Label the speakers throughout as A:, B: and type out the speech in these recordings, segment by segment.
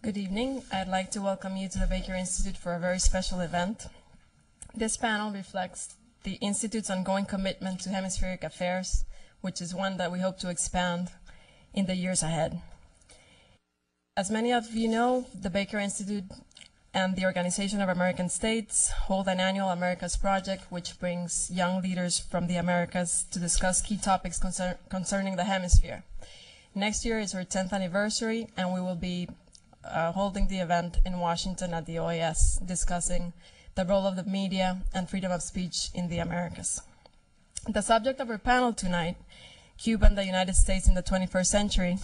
A: Good evening. I'd like to welcome you to the Baker Institute for a very special event. This panel reflects the Institute's ongoing commitment to hemispheric affairs, which is one that we hope to expand in the years ahead. As many of you know, the Baker Institute and the Organization of American States hold an annual Americas Project, which brings young leaders from the Americas to discuss key topics concerning the hemisphere. Next year is our 10th anniversary, and we will be holding the event in Washington at the OAS, discussing the role of the media and freedom of speech in the Americas. The subject of our panel tonight, Cuba and the United States in the 21st century,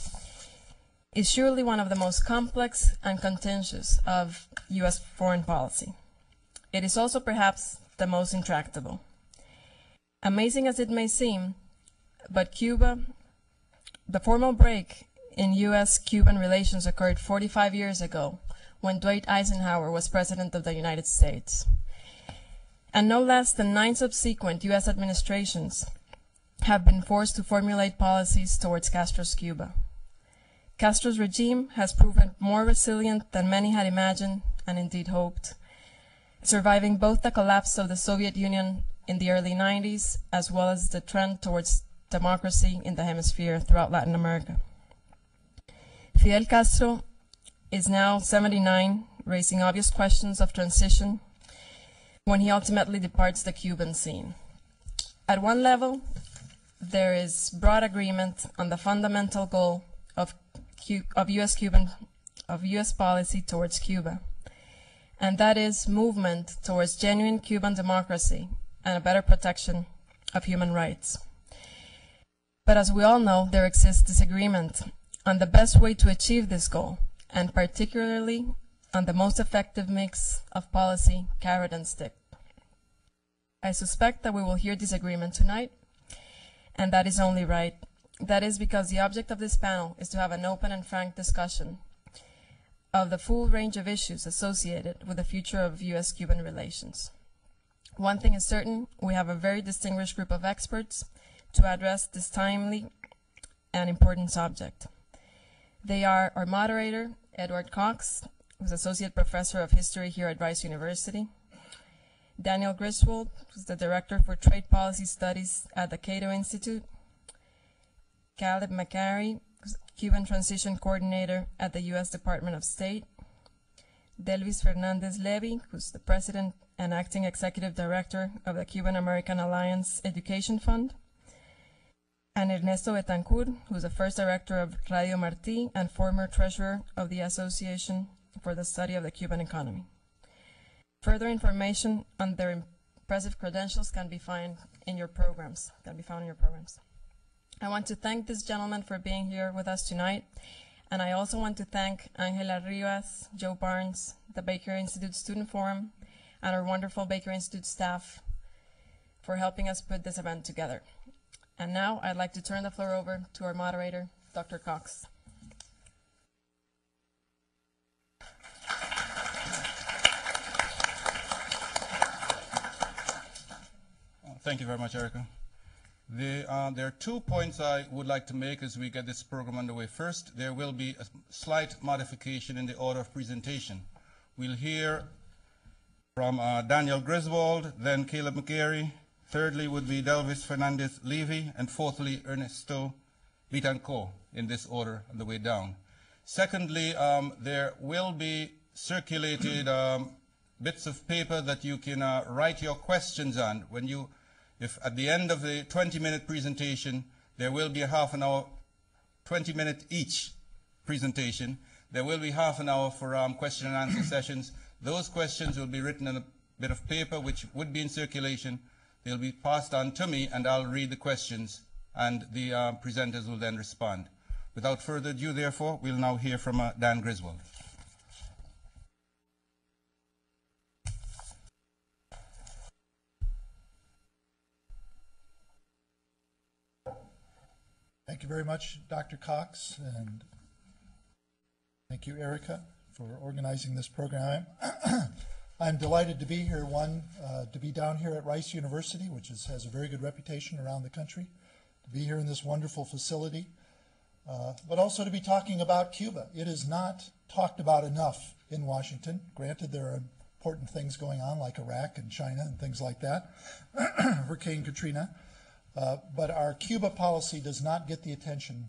A: is surely one of the most complex and contentious of U.S. foreign policy. It is also perhaps the most intractable. Amazing as it may seem, but Cuba, the formal break in U.S. Cuban relations occurred 45 years ago when Dwight Eisenhower was President of the United States. And no less than 9 subsequent U.S. administrations have been forced to formulate policies towards Castro's Cuba. Castro's regime has proven more resilient than many had imagined and indeed hoped, surviving both the collapse of the Soviet Union in the early 90s as well as the trend towards democracy in the hemisphere throughout Latin America. Fidel Castro is now 79, raising obvious questions of transition when he ultimately departs the Cuban scene. At one level, there is broad agreement on the fundamental goal of U.S. policy towards Cuba, and that is movement towards genuine Cuban democracy and a better protection of human rights. But as we all know, there exists disagreement on the best way to achieve this goal, and particularly on the most effective mix of policy, carrot and stick. I suspect that we will hear disagreement tonight, and that is only right. That is because the object of this panel is to have an open and frank discussion of the full range of issues associated with the future of U.S.-Cuban relations. One thing is certain, we have a very distinguished group of experts to address this timely and important subject. They are our moderator, Edward Cox, who's Associate Professor of History here at Rice University, Daniel Griswold, who's the Director for Trade Policy Studies at the Cato Institute, Caleb McCary, who's Cuban Transition Coordinator at the U.S. Department of State, Delvis Fernandez Levy, who's the President and Acting Executive Director of the Cuban-American Alliance Education Fund, and Ernesto Betancourt, who is the first director of Radio Martí and former treasurer of the Association for the Study of the Cuban Economy. Further information on their impressive credentials can be found in your programs. I want to thank this gentleman for being here with us tonight, and I also want to thank Angela Rivas, Joe Barnes, the Baker Institute Student Forum, and our wonderful Baker Institute staff for helping us put this event together. And now I'd like to turn the floor over to our moderator, Dr. Cox.
B: Thank you very much, Erica. There are 2 points I would like to make as we get this program underway. First, there will be a slight modification in the order of presentation. We'll hear from Daniel Griswold, then Caleb McCary. Thirdly would be Delvis Fernandez Levy, and fourthly Ernesto Betancourt, in this order on the way down. Secondly, there will be circulated bits of paper that you can write your questions on. If at the end of the 20-minute presentation, there will be a half an hour, 20-minute each presentation. There will be half an hour for question and answer sessions. Those questions will be written on a bit of paper which would be in circulation. They'll be passed on to me, and I'll read the questions, and the presenters will then respond. Without further ado, therefore, we'll now hear from Dan Griswold.
C: Thank you very much, Dr. Cox, and thank you, Erica, for organizing this program. I'm delighted to be here, to be down here at Rice University, which has a very good reputation around the country, to be here in this wonderful facility, but also to be talking about Cuba. It is not talked about enough in Washington. Granted, there are important things going on like Iraq and China and things like that, Hurricane Katrina, but our Cuba policy does not get the attention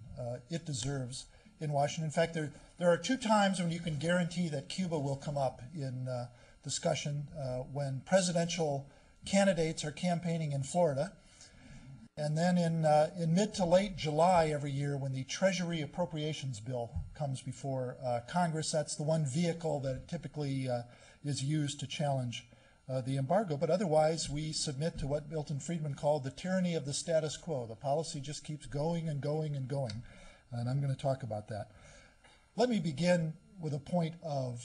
C: it deserves in Washington. In fact, there are two times when you can guarantee that Cuba will come up in discussion, when presidential candidates are campaigning in Florida, and then in mid to late July every year when the Treasury Appropriations Bill comes before Congress. That's the one vehicle that typically is used to challenge the embargo. But otherwise, we submit to what Milton Friedman called the tyranny of the status quo. The policy just keeps going and going and going, and I'm going to talk about that. Let me begin with a point of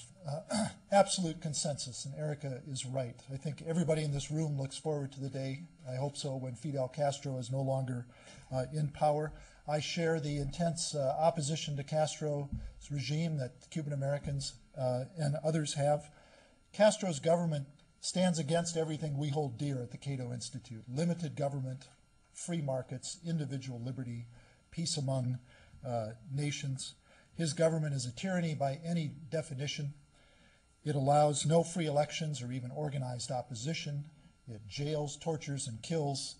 C: absolute consensus, and Erica is right. I think everybody in this room looks forward to the day, I hope so, when Fidel Castro is no longer in power. I share the intense opposition to Castro's regime that Cuban Americans and others have. Castro's government stands against everything we hold dear at the Cato Institute: limited government, free markets, individual liberty, peace among nations. His government is a tyranny by any definition. It allows no free elections or even organized opposition. It jails, tortures, and kills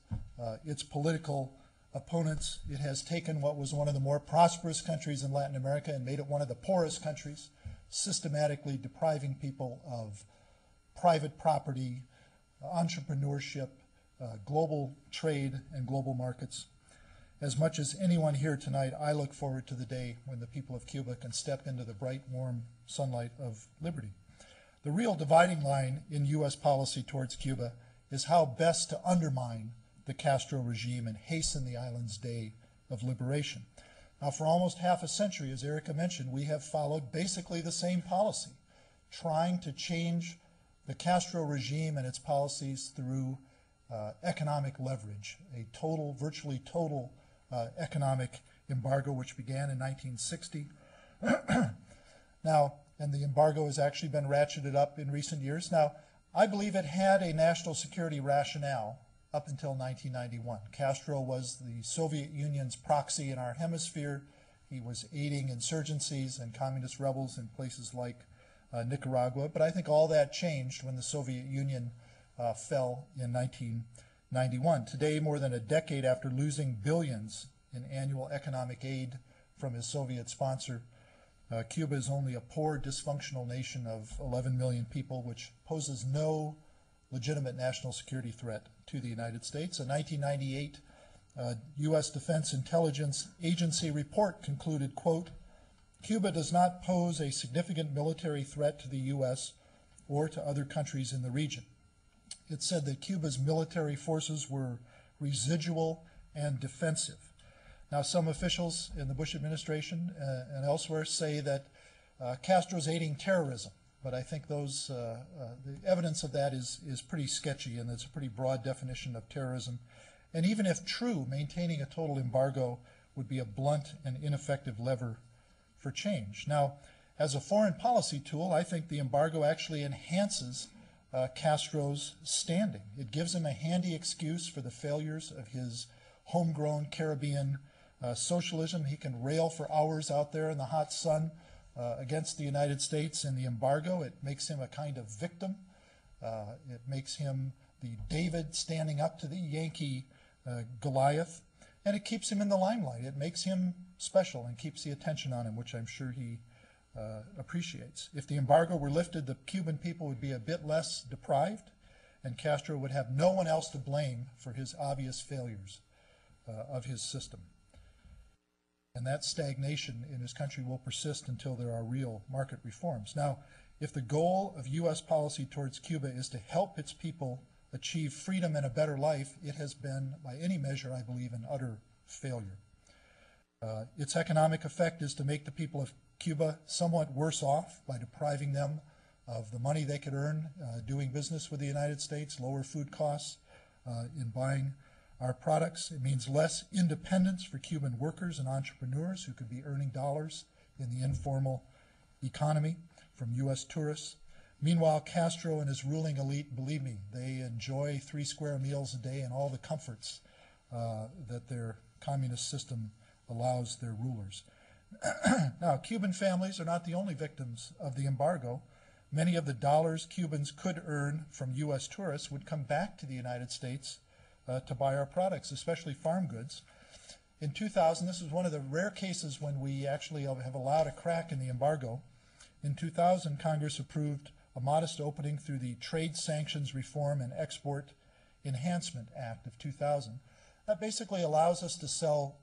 C: its political opponents. It has taken what was one of the more prosperous countries in Latin America and made it one of the poorest countries, systematically depriving people of private property, entrepreneurship, global trade, and global markets. As much as anyone here tonight, I look forward to the day when the people of Cuba can step into the bright, warm sunlight of liberty. The real dividing line in U.S. policy towards Cuba is how best to undermine the Castro regime and hasten the island's day of liberation. Now, for almost half a century, as Erica mentioned, we have followed basically the same policy, trying to change the Castro regime and its policies through economic leverage, a total, virtually total economic embargo, which began in 1960. Now, and the embargo has actually been ratcheted up in recent years. Now, I believe it had a national security rationale up until 1991. Castro was the Soviet Union's proxy in our hemisphere. He was aiding insurgencies and communist rebels in places like Nicaragua. But I think all that changed when the Soviet Union fell in 1991. Today, more than a decade after losing billions in annual economic aid from his Soviet sponsor, Cuba is only a poor, dysfunctional nation of 11 million people, which poses no legitimate national security threat to the United States. A 1998 U.S. Defense Intelligence Agency report concluded, quote, "Cuba does not pose a significant military threat to the U.S. or to other countries in the region." It said that Cuba's military forces were residual and defensive. Now, some officials in the Bush administration and elsewhere say that Castro's aiding terrorism, but I think the evidence of that is pretty sketchy, and it's a pretty broad definition of terrorism. And even if true, maintaining a total embargo would be a blunt and ineffective lever for change. Now, as a foreign policy tool, I think the embargo actually enhances Castro's standing. It gives him a handy excuse for the failures of his homegrown Caribbean socialism. He can rail for hours out there in the hot sun against the United States and the embargo. It makes him a kind of victim. It makes him the David standing up to the Yankee Goliath, and it keeps him in the limelight. It makes him special and keeps the attention on him, which I'm sure he appreciates. If the embargo were lifted, the Cuban people would be a bit less deprived, and Castro would have no one else to blame for his obvious failures of his system. And that stagnation in his country will persist until there are real market reforms. Now, if the goal of U.S. policy towards Cuba is to help its people achieve freedom and a better life, it has been, by any measure, I believe, an utter failure. Its economic effect is to make the people of Cuba somewhat worse off by depriving them of the money they could earn doing business with the United States, lower food costs in buying our products. It means less independence for Cuban workers and entrepreneurs who could be earning dollars in the informal economy from U.S. tourists. Meanwhile, Castro and his ruling elite, believe me, they enjoy 3 square meals a day and all the comforts that their communist system allows their rulers. Now, Cuban families are not the only victims of the embargo. Many of the dollars Cubans could earn from U.S. tourists would come back to the United States to buy our products, especially farm goods. In 2000, this was one of the rare cases when we actually have allowed a crack in the embargo. In 2000, Congress approved a modest opening through the Trade Sanctions Reform and Export Enhancement Act of 2000. That basically allows us to sell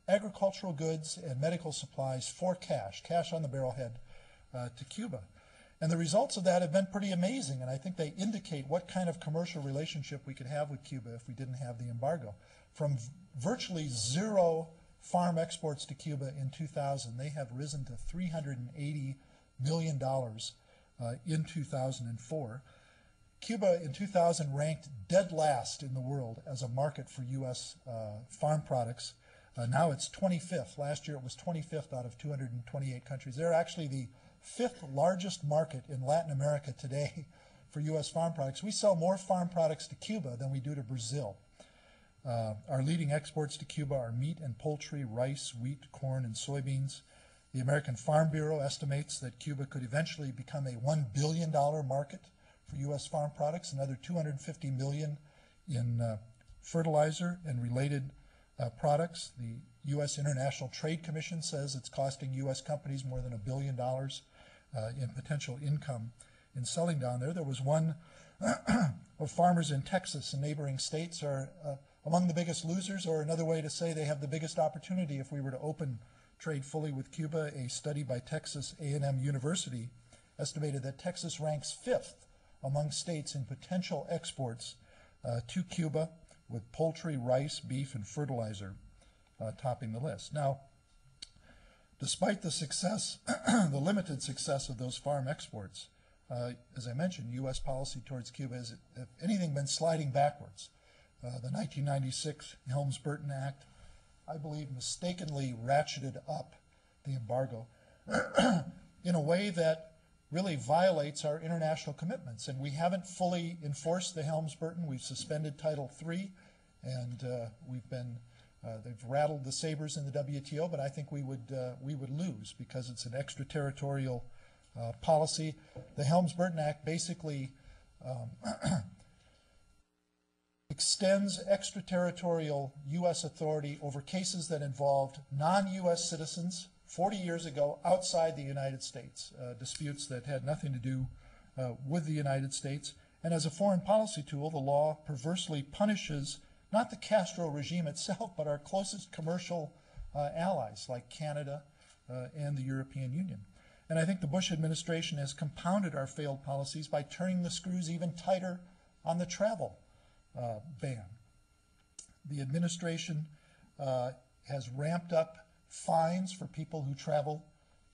C: agricultural goods and medical supplies for cash on the barrelhead, to Cuba. And the results of that have been pretty amazing, and I think they indicate what kind of commercial relationship we could have with Cuba if we didn't have the embargo. From virtually zero farm exports to Cuba in 2000, they have risen to $380 million in 2004. Cuba in 2000 ranked dead last in the world as a market for U.S. farm products. Now it's 25th. Last year it was 25th out of 228 countries. They're actually the 5th largest market in Latin America today for U.S. farm products. We sell more farm products to Cuba than we do to Brazil. Our leading exports to Cuba are meat and poultry, rice, wheat, corn, and soybeans. The American Farm Bureau estimates that Cuba could eventually become a $1 billion market for U.S. farm products, another $250 million in fertilizer and related products. The U.S. International Trade Commission says it's costing U.S. companies more than $1 billion in potential income in selling down there. There was one of farmers in Texas and neighboring states are among the biggest losers, or another way to say they have the biggest opportunity if we were to open trade fully with Cuba. A study by Texas A&M University estimated that Texas ranks 5th among states in potential exports to Cuba, with poultry, rice, beef, and fertilizer topping the list. Now, despite the success, the limited success of those farm exports, as I mentioned, U.S. policy towards Cuba has, if anything, been sliding backwards. The 1996 Helms-Burton Act, I believe, mistakenly ratcheted up the embargo in a way that really violates our international commitments. And we haven't fully enforced the Helms-Burton. We've suspended Title III, and they've rattled the sabers in the WTO, but I think we would lose because it's an extraterritorial policy. The Helms-Burton Act basically extends extraterritorial U.S. authority over cases that involved non-U.S. citizens 40 years ago outside the United States, disputes that had nothing to do with the United States. And as a foreign policy tool, the law perversely punishes not the Castro regime itself, but our closest commercial allies like Canada and the European Union. And I think the Bush administration has compounded our failed policies by turning the screws even tighter on the travel ban. The administration has ramped up fines for people who travel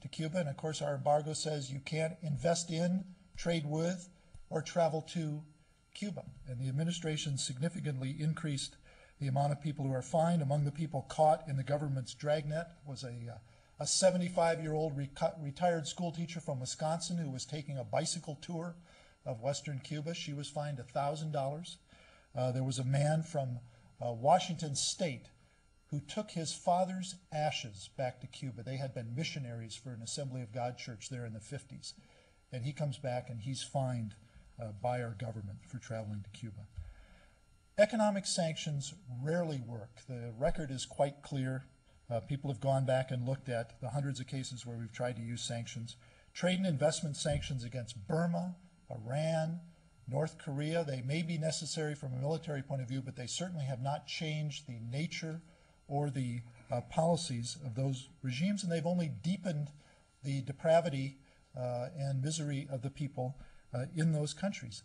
C: to Cuba, and of course our embargo says you can't invest in, trade with, or travel to Cuba. And the administration significantly increased the amount of people who are fined. Among the people caught in the government's dragnet was a 75-year-old retired school teacher from Wisconsin who was taking a bicycle tour of western Cuba. She was fined $1,000. There was a man from Washington State who took his father's ashes back to Cuba. They had been missionaries for an Assembly of God church there in the 50s. And he comes back and he's fined by our government for traveling to Cuba. Economic sanctions rarely work. The record is quite clear. People have gone back and looked at the hundreds of cases where we've tried to use sanctions. Trade and investment sanctions against Burma, Iran, North Korea, they may be necessary from a military point of view, but they certainly have not changed the nature or the policies of those regimes, and they've only deepened the depravity and misery of the people in those countries.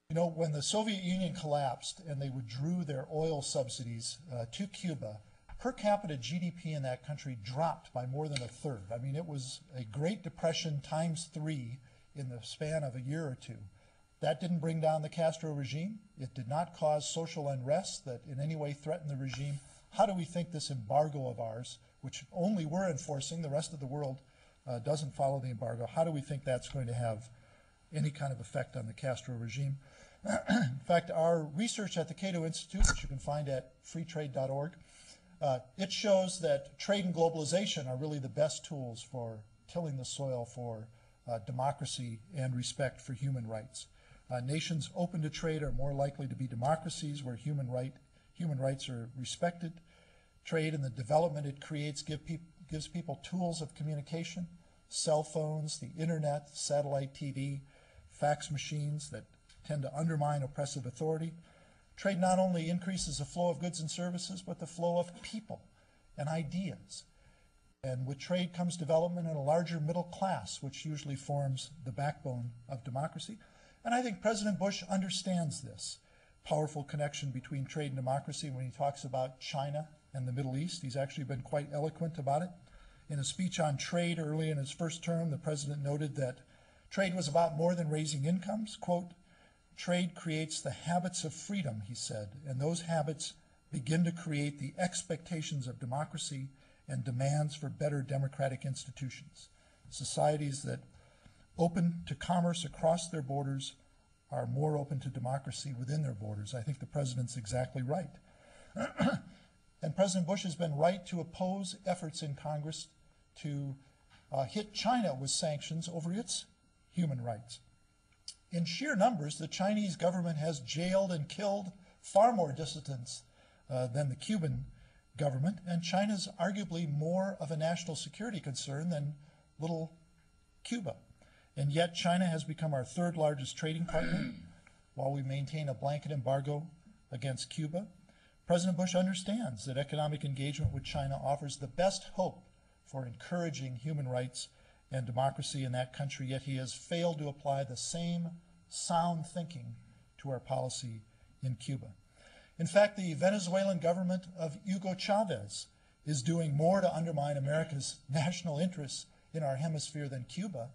C: You know, when the Soviet Union collapsed and they withdrew their oil subsidies to Cuba, per capita GDP in that country dropped by more than a third. I mean, it was a Great Depression ×3 in the span of a year or two. That didn't bring down the Castro regime. It did not cause social unrest that in any way threatened the regime. How do we think this embargo of ours, which only we're enforcing, the rest of the world doesn't follow the embargo, how do we think that's going to have any kind of effect on the Castro regime? In fact, our research at the Cato Institute, which you can find at freetrade.org, It shows that trade and globalization are really the best tools for tilling the soil for democracy and respect for human rights. Nations open to trade are more likely to be democracies where human rights are respected. Trade and the development it creates gives people tools of communication, cell phones, the internet, satellite TV, fax machines that tend to undermine oppressive authority. Trade not only increases the flow of goods and services, but the flow of people and ideas. And with trade comes development in a larger middle class, which usually forms the backbone of democracy. And I think President Bush understands this powerful connection between trade and democracy when he talks about China and the Middle East. He's actually been quite eloquent about it. In a speech on trade early in his first term, the president noted that trade was about more than raising incomes. Quote, "Trade creates the habits of freedom," he said, "and those habits begin to create the expectations of democracy and demands for better democratic institutions. Societies that open to commerce across their borders are more open to democracy within their borders." I think the president's exactly right. And President Bush has been right to oppose efforts in Congress to hit China with sanctions over its human rights. In sheer numbers, the Chinese government has jailed and killed far more dissidents than the Cuban government, and China's arguably more of a national security concern than little Cuba. And yet China has become our third largest trading partner while we maintain a blanket embargo against Cuba. President Bush understands that economic engagement with China offers the best hope for encouraging human rights and democracy in that country, yet he has failed to apply the same sound thinking to our policy in Cuba. In fact, the Venezuelan government of Hugo Chavez is doing more to undermine America's national interests in our hemisphere than Cuba.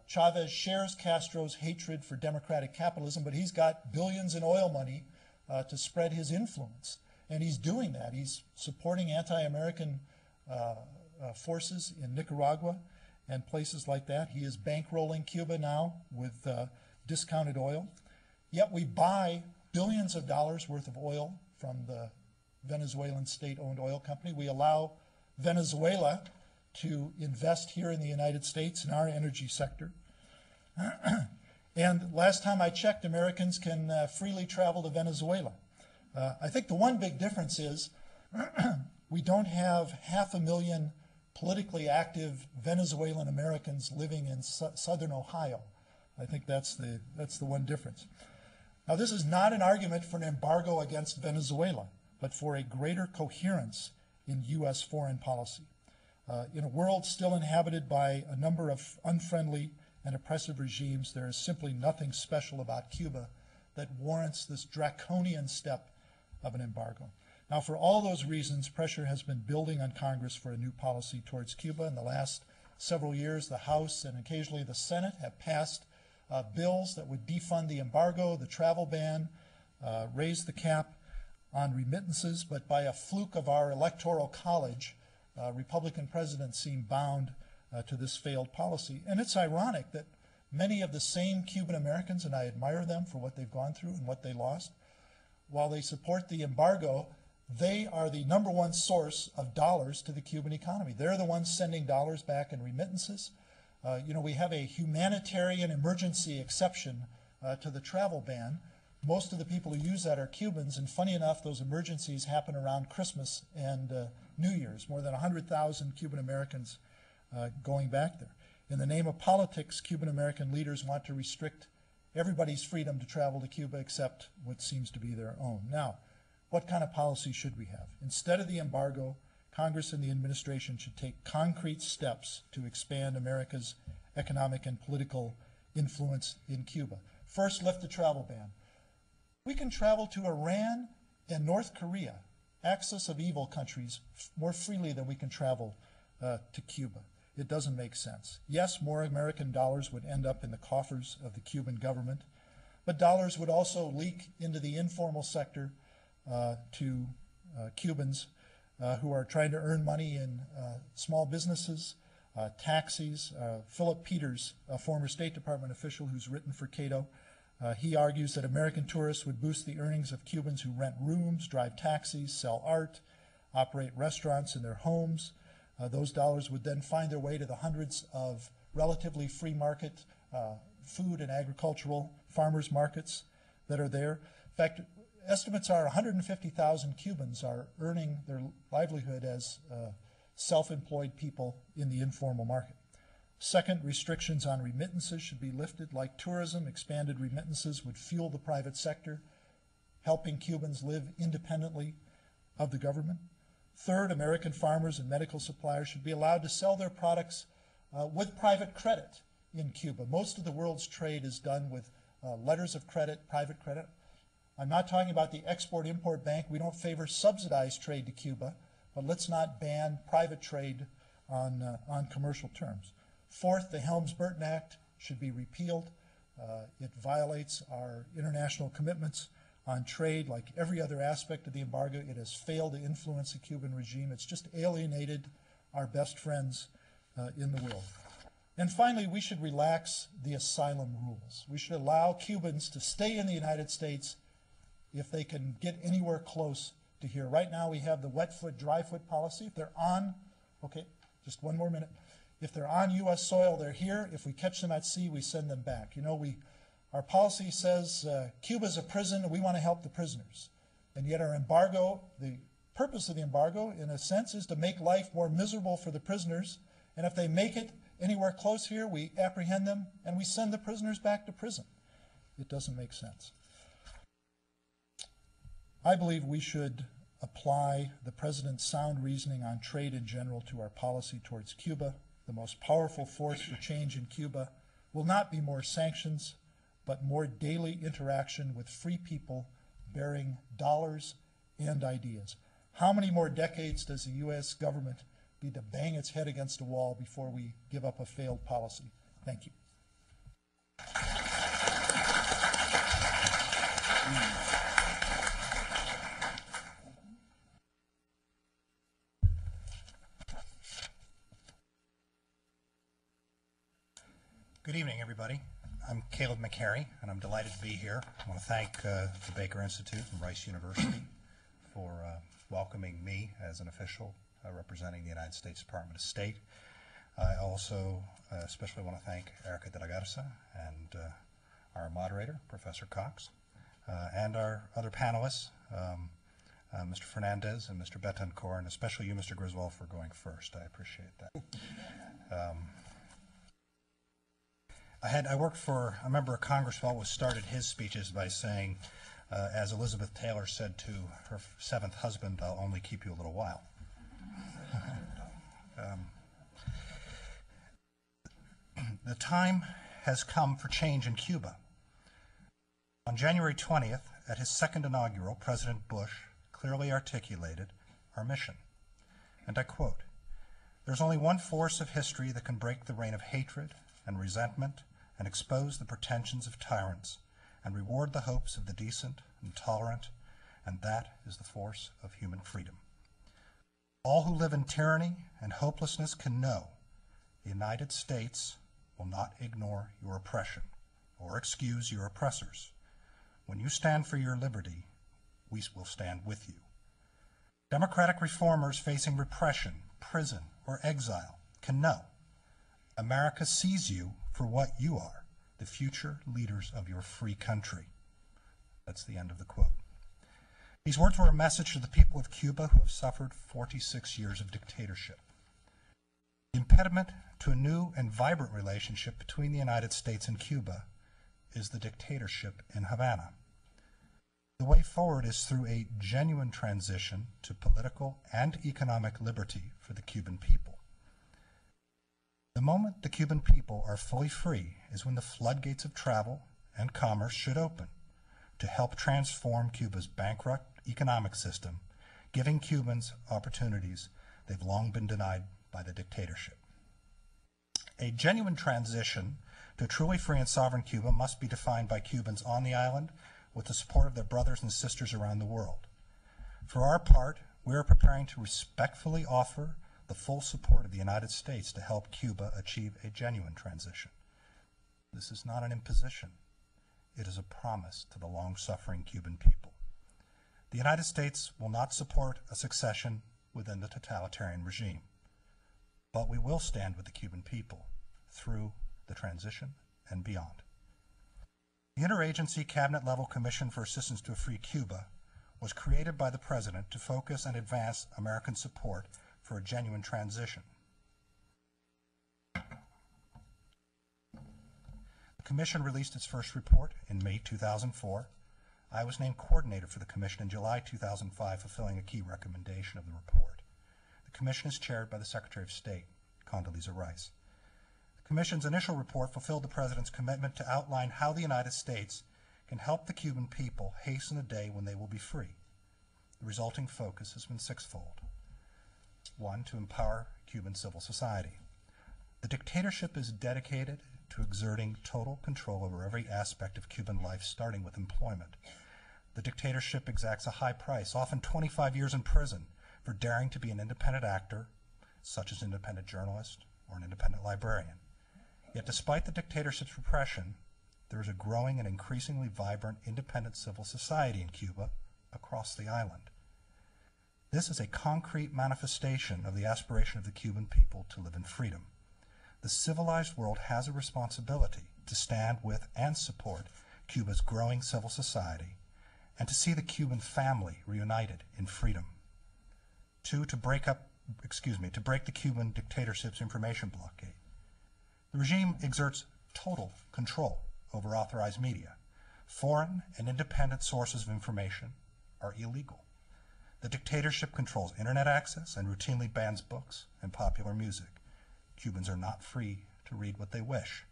C: Chavez shares Castro's hatred for democratic capitalism, but he's got billions in oil money to spread his influence. And he's doing that. He's supporting anti-American forces in Nicaragua and places like that. He is bankrolling Cuba now with discounted oil. Yet we buy billions of dollars worth of oil from the Venezuelan state-owned oil company. We allow Venezuela to invest here in the United States in our energy sector. And last time I checked, Americans can freely travel to Venezuela. I think the one big difference is we don't have 500,000 politically active Venezuelan Americans living in southern Ohio. I think that's the one difference. Now, this is not an argument for an embargo against Venezuela, but for a greater coherence in U.S. foreign policy. In a world still inhabited by a number of unfriendly and oppressive regimes, there is simply nothing special about Cuba that warrants this draconian step of an embargo. Now, for all those reasons, pressure has been building on Congress for a new policy towards Cuba. In the last several years, the House and occasionally the Senate have passed bills that would defund the embargo, the travel ban, raise the cap on remittances, but by a fluke of our electoral college, Republican presidents seem bound to this failed policy. And it's ironic that many of the same Cuban Americans, and I admire them for what they've gone through and what they lost, while they support the embargo, they are the number one source of dollars to the Cuban economy. They're the ones sending dollars back in remittances. We have a humanitarian emergency exception to the travel ban. Most of the people who use that are Cubans, and funny enough, those emergencies happen around Christmas and New Year's. More than 100,000 Cuban Americans going back there. In the name of politics, Cuban American leaders want to restrict everybody's freedom to travel to Cuba except what seems to be their own. Now, what kind of policy should we have? Instead of the embargo, Congress and the administration should take concrete steps to expand America's economic and political influence in Cuba. First, lift the travel ban. We can travel to Iran and North Korea, axis of evil countries, more freely than we can travel to Cuba. It doesn't make sense. Yes, more American dollars would end up in the coffers of the Cuban government, but dollars would also leak into the informal sector to Cubans who are trying to earn money in small businesses, taxis. Philip Peters, a former State Department official who's written for Cato, he argues that American tourists would boost the earnings of Cubans who rent rooms, drive taxis, sell art, operate restaurants in their homes. Those dollars would then find their way to the hundreds of relatively free market food and agricultural farmers markets that are there. In fact, estimates are 150,000 Cubans are earning their livelihood as self-employed people in the informal market. Second, restrictions on remittances should be lifted. Like tourism, expanded remittances would fuel the private sector, helping Cubans live independently of the government. Third, American farmers and medical suppliers should be allowed to sell their products with private credit in Cuba. Most of the world's trade is done with letters of credit, private credit. I'm not talking about the Export-Import Bank. We don't favor subsidized trade to Cuba, but let's not ban private trade on commercial terms. Fourth, the Helms-Burton Act should be repealed. It violates our international commitments on trade. Like every other aspect of the embargo, it has failed to influence the Cuban regime. It's just alienated our best friends in the world. And finally, we should relax the asylum rules. We should allow Cubans to stay in the United States if they can get anywhere close to here. Right now, we have the wet foot, dry foot policy. If they're on, okay, just one more minute. If they're on U.S. soil, they're here. If we catch them at sea, we send them back. You know, our policy says Cuba's a prison and we want to help the prisoners. And yet our embargo, the purpose of the embargo, in a sense, is to make life more miserable for the prisoners. And if they make it anywhere close here, we apprehend them and we send the prisoners back to prison. It doesn't make sense. I believe we should apply the President's sound reasoning on trade in general to our policy towards Cuba. The most powerful force for change in Cuba will not be more sanctions, but more daily interaction with free people bearing dollars and ideas. How many more decades does the U.S. government need to bang its head against a wall before we give up a failed policy? Thank you.
D: Good evening, everybody. I'm Caleb McCary, and I'm delighted to be here. I want to thank the Baker Institute and Rice University for welcoming me as an official representing the United States Department of State. I also especially want to thank Erica de la Garza and our moderator, Professor Cox, and our other panelists, Mr. Fernandez and Mr. Betancourt, and especially you, Mr. Griswold, for going first. I appreciate that. I worked for a member of Congress who always started his speeches by saying, as Elizabeth Taylor said to her seventh husband, "I'll only keep you a little while." The time has come for change in Cuba. On January 20th, at his second inaugural, President Bush clearly articulated our mission. And I quote, "There's only one force of history that can break the reign of hatred and resentment and expose the pretensions of tyrants and reward the hopes of the decent and tolerant, and that is the force of human freedom. All who live in tyranny and hopelessness can know the United States will not ignore your oppression or excuse your oppressors. When you stand for your liberty, we will stand with you. Democratic reformers facing repression, prison, or exile can know America sees you for what you are, the future leaders of your free country." That's the end of the quote. These words were a message to the people of Cuba who have suffered 46 years of dictatorship. The impediment to a new and vibrant relationship between the United States and Cuba is the dictatorship in Havana. The way forward is through a genuine transition to political and economic liberty for the Cuban people. The moment the Cuban people are fully free is when the floodgates of travel and commerce should open to help transform Cuba's bankrupt economic system, giving Cubans opportunities they've long been denied by the dictatorship. A genuine transition to a truly free and sovereign Cuba must be defined by Cubans on the island with the support of their brothers and sisters around the world. For our part, we are preparing to respectfully offer the full support of the United States to help Cuba achieve a genuine transition. This is not an imposition. It is a promise to the long-suffering Cuban people. The United States will not support a succession within the totalitarian regime. But we will stand with the Cuban people through the transition and beyond. The Interagency Cabinet-level Commission for Assistance to a Free Cuba was created by the President to focus and advance American support for a genuine transition. The Commission released its first report in May 2004. I was named coordinator for the Commission in July 2005, fulfilling a key recommendation of the report. The Commission is chaired by the Secretary of State, Condoleezza Rice. The Commission's initial report fulfilled the President's commitment to outline how the United States can help the Cuban people hasten the day when they will be free. The resulting focus has been sixfold. 1, to empower Cuban civil society. The dictatorship is dedicated to exerting total control over every aspect of Cuban life, starting with employment. The dictatorship exacts a high price, often 25 years in prison, for daring to be an independent actor, such as an independent journalist or an independent librarian. Yet despite the dictatorship's repression, there is a growing and increasingly vibrant independent civil society in Cuba across the island. This is a concrete manifestation of the aspiration of the Cuban people to live in freedom. The civilized world has a responsibility to stand with and support Cuba's growing civil society and to see the Cuban family reunited in freedom. 2, to break the Cuban dictatorship's information blockade. The regime exerts total control over authorized media. Foreign and independent sources of information are illegal. The dictatorship controls internet access and routinely bans books and popular music. Cubans are not free to read what they wish.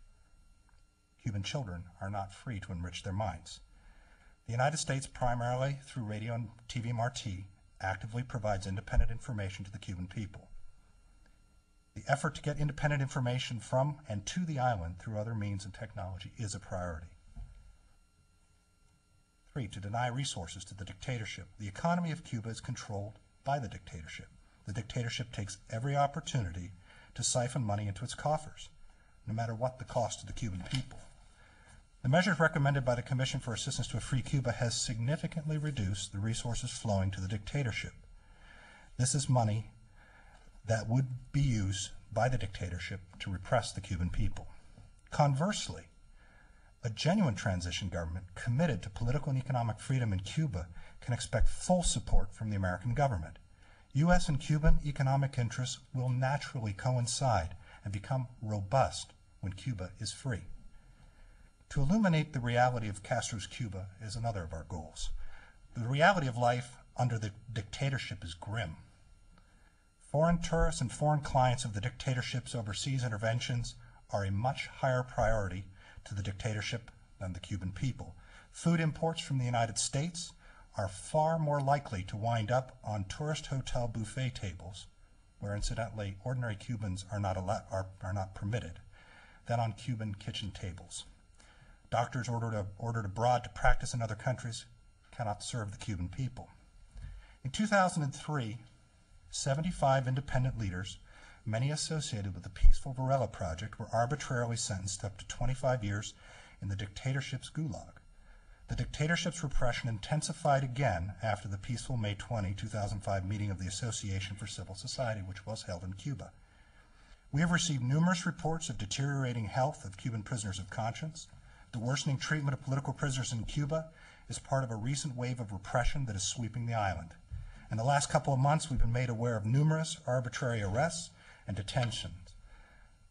D: Cuban children are not free to enrich their minds. The United States, primarily through radio and TV Marti, actively provides independent information to the Cuban people. The effort to get independent information from and to the island through other means and technology is a priority. 3, to deny resources to the dictatorship. The economy of Cuba is controlled by the dictatorship. The dictatorship takes every opportunity to siphon money into its coffers, no matter what the cost to the Cuban people. The measures recommended by the Commission for Assistance to a Free Cuba has significantly reduced the resources flowing to the dictatorship. This is money that would be used by the dictatorship to repress the Cuban people. Conversely, a genuine transition government committed to political and economic freedom in Cuba can expect full support from the American government. U.S. and Cuban economic interests will naturally coincide and become robust when Cuba is free. To illuminate the reality of Castro's Cuba is another of our goals. The reality of life under the dictatorship is grim. Foreign tourists and foreign clients of the dictatorship's overseas interventions are a much higher priority to the dictatorship than the Cuban people. Food imports from the United States are far more likely to wind up on tourist hotel buffet tables, where incidentally ordinary Cubans are not permitted, than on Cuban kitchen tables. Doctors ordered abroad to practice in other countries cannot serve the Cuban people. In 2003, 75 independent leaders, many associated with the Peaceful Varela Project, were arbitrarily sentenced to up to 25 years in the dictatorship's gulag. The dictatorship's repression intensified again after the peaceful May 20, 2005 meeting of the Association for Civil Society, which was held in Cuba. We have received numerous reports of deteriorating health of Cuban prisoners of conscience. The worsening treatment of political prisoners in Cuba is part of a recent wave of repression that is sweeping the island. In the last couple of months, we've been made aware of numerous arbitrary arrests and detentions.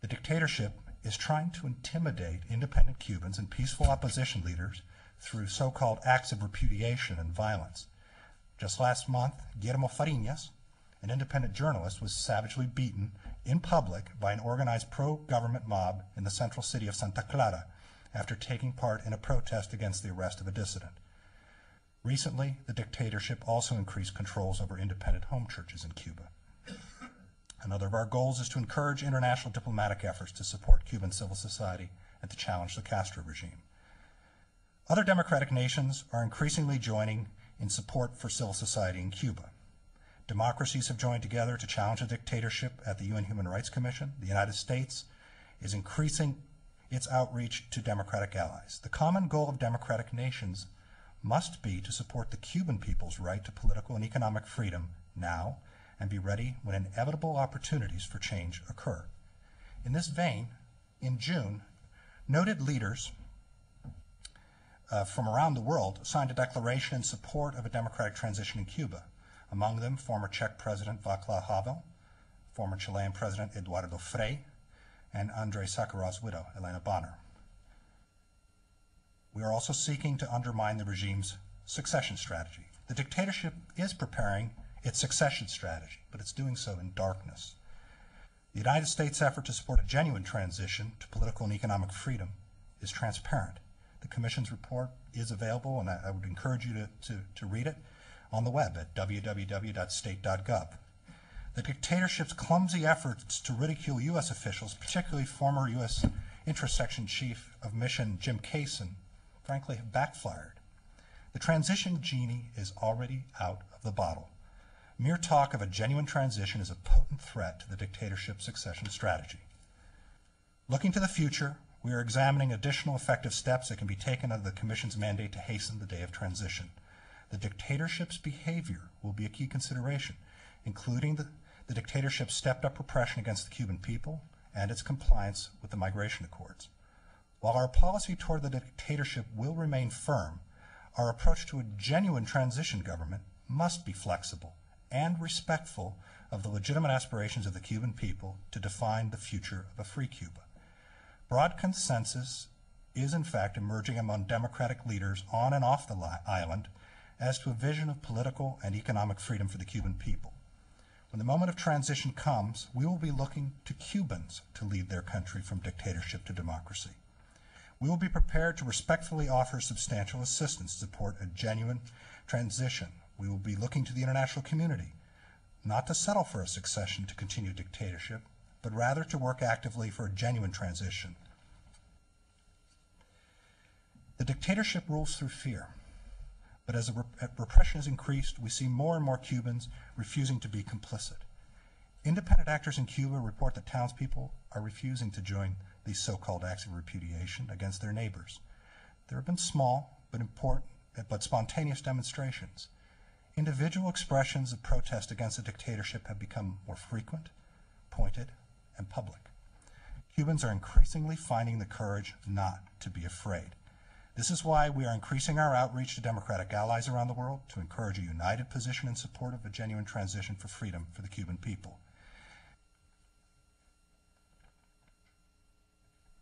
D: The dictatorship is trying to intimidate independent Cubans and peaceful opposition leaders through so-called acts of repudiation and violence. Just last month, Guillermo Fariñas, an independent journalist, was savagely beaten in public by an organized pro-government mob in the central city of Santa Clara after taking part in a protest against the arrest of a dissident. Recently, the dictatorship also increased controls over independent home churches in Cuba. Another of our goals is to encourage international diplomatic efforts to support Cuban civil society and to challenge the Castro regime. Other democratic nations are increasingly joining in support for civil society in Cuba. Democracies have joined together to challenge the dictatorship at the UN Human Rights Commission. The United States is increasing its outreach to democratic allies. The common goal of democratic nations must be to support the Cuban people's right to political and economic freedom now and be ready when inevitable opportunities for change occur. In this vein, in June, noted leaders from around the world signed a declaration in support of a democratic transition in Cuba. Among them, former Czech President Václav Havel, former Chilean President Eduardo Frei, and Andrei Sakharov's widow, Elena Bonner. We are also seeking to undermine the regime's succession strategy. The dictatorship is preparing its succession strategy, but it's doing so in darkness. The United States' effort to support a genuine transition to political and economic freedom is transparent. The Commission's report is available, and I would encourage you to read it on the web at www.state.gov. The dictatorship's clumsy efforts to ridicule U.S. officials, particularly former U.S. Intersection Chief of Mission Jim Cason, frankly have backfired. The transition genie is already out of the bottle. Mere talk of a genuine transition is a potent threat to the dictatorship's succession strategy. Looking to the future, we are examining additional effective steps that can be taken under the Commission's mandate to hasten the day of transition. The dictatorship's behavior will be a key consideration, including the dictatorship's stepped-up repression against the Cuban people and its compliance with the migration accords. While our policy toward the dictatorship will remain firm, our approach to a genuine transition government must be flexible and respectful of the legitimate aspirations of the Cuban people to define the future of a free Cuba. Broad consensus is in fact emerging among democratic leaders on and off the island as to a vision of political and economic freedom for the Cuban people. When the moment of transition comes, we will be looking to Cubans to lead their country from dictatorship to democracy. We will be prepared to respectfully offer substantial assistance to support a genuine transition. We will be looking to the international community, not to settle for a succession to continued dictatorship, but rather to work actively for a genuine transition. The dictatorship rules through fear, but as repression has increased, we see more and more Cubans refusing to be complicit. Independent actors in Cuba report that townspeople are refusing to join these so-called acts of repudiation against their neighbors. There have been small but spontaneous demonstrations. Individual expressions of protest against the dictatorship have become more frequent, pointed, and public. Cubans are increasingly finding the courage not to be afraid. This is why we are increasing our outreach to democratic allies around the world to encourage a united position in support of a genuine transition for freedom for the Cuban people.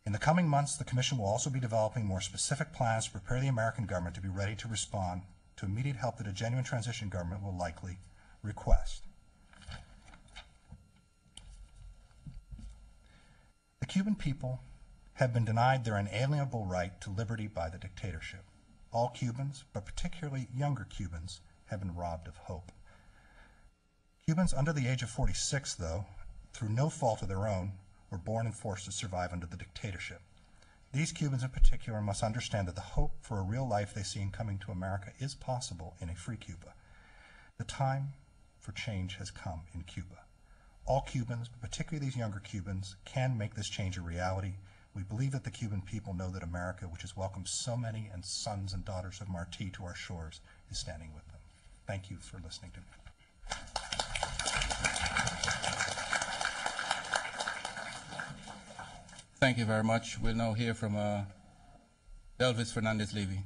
D: In the coming months, the Commission will also be developing more specific plans to prepare the American government to be ready to respond to immediate help that a genuine transition government will likely request. The Cuban people have been denied their inalienable right to liberty by the dictatorship. All Cubans, but particularly younger Cubans, have been robbed of hope. Cubans under the age of 46, though, through no fault of their own, were born and forced to survive under the dictatorship. These Cubans in particular must understand that the hope for a real life they see in coming to America is possible in a free Cuba. The time for change has come in Cuba. All Cubans, but particularly these younger Cubans, can make this change a reality. We believe that the Cuban people know that America, which has welcomed so many and sons and daughters of Martí to our shores, is standing with them. Thank you for listening to me.
B: Thank you very much. We'll now hear from Elvis Fernandez-Levy.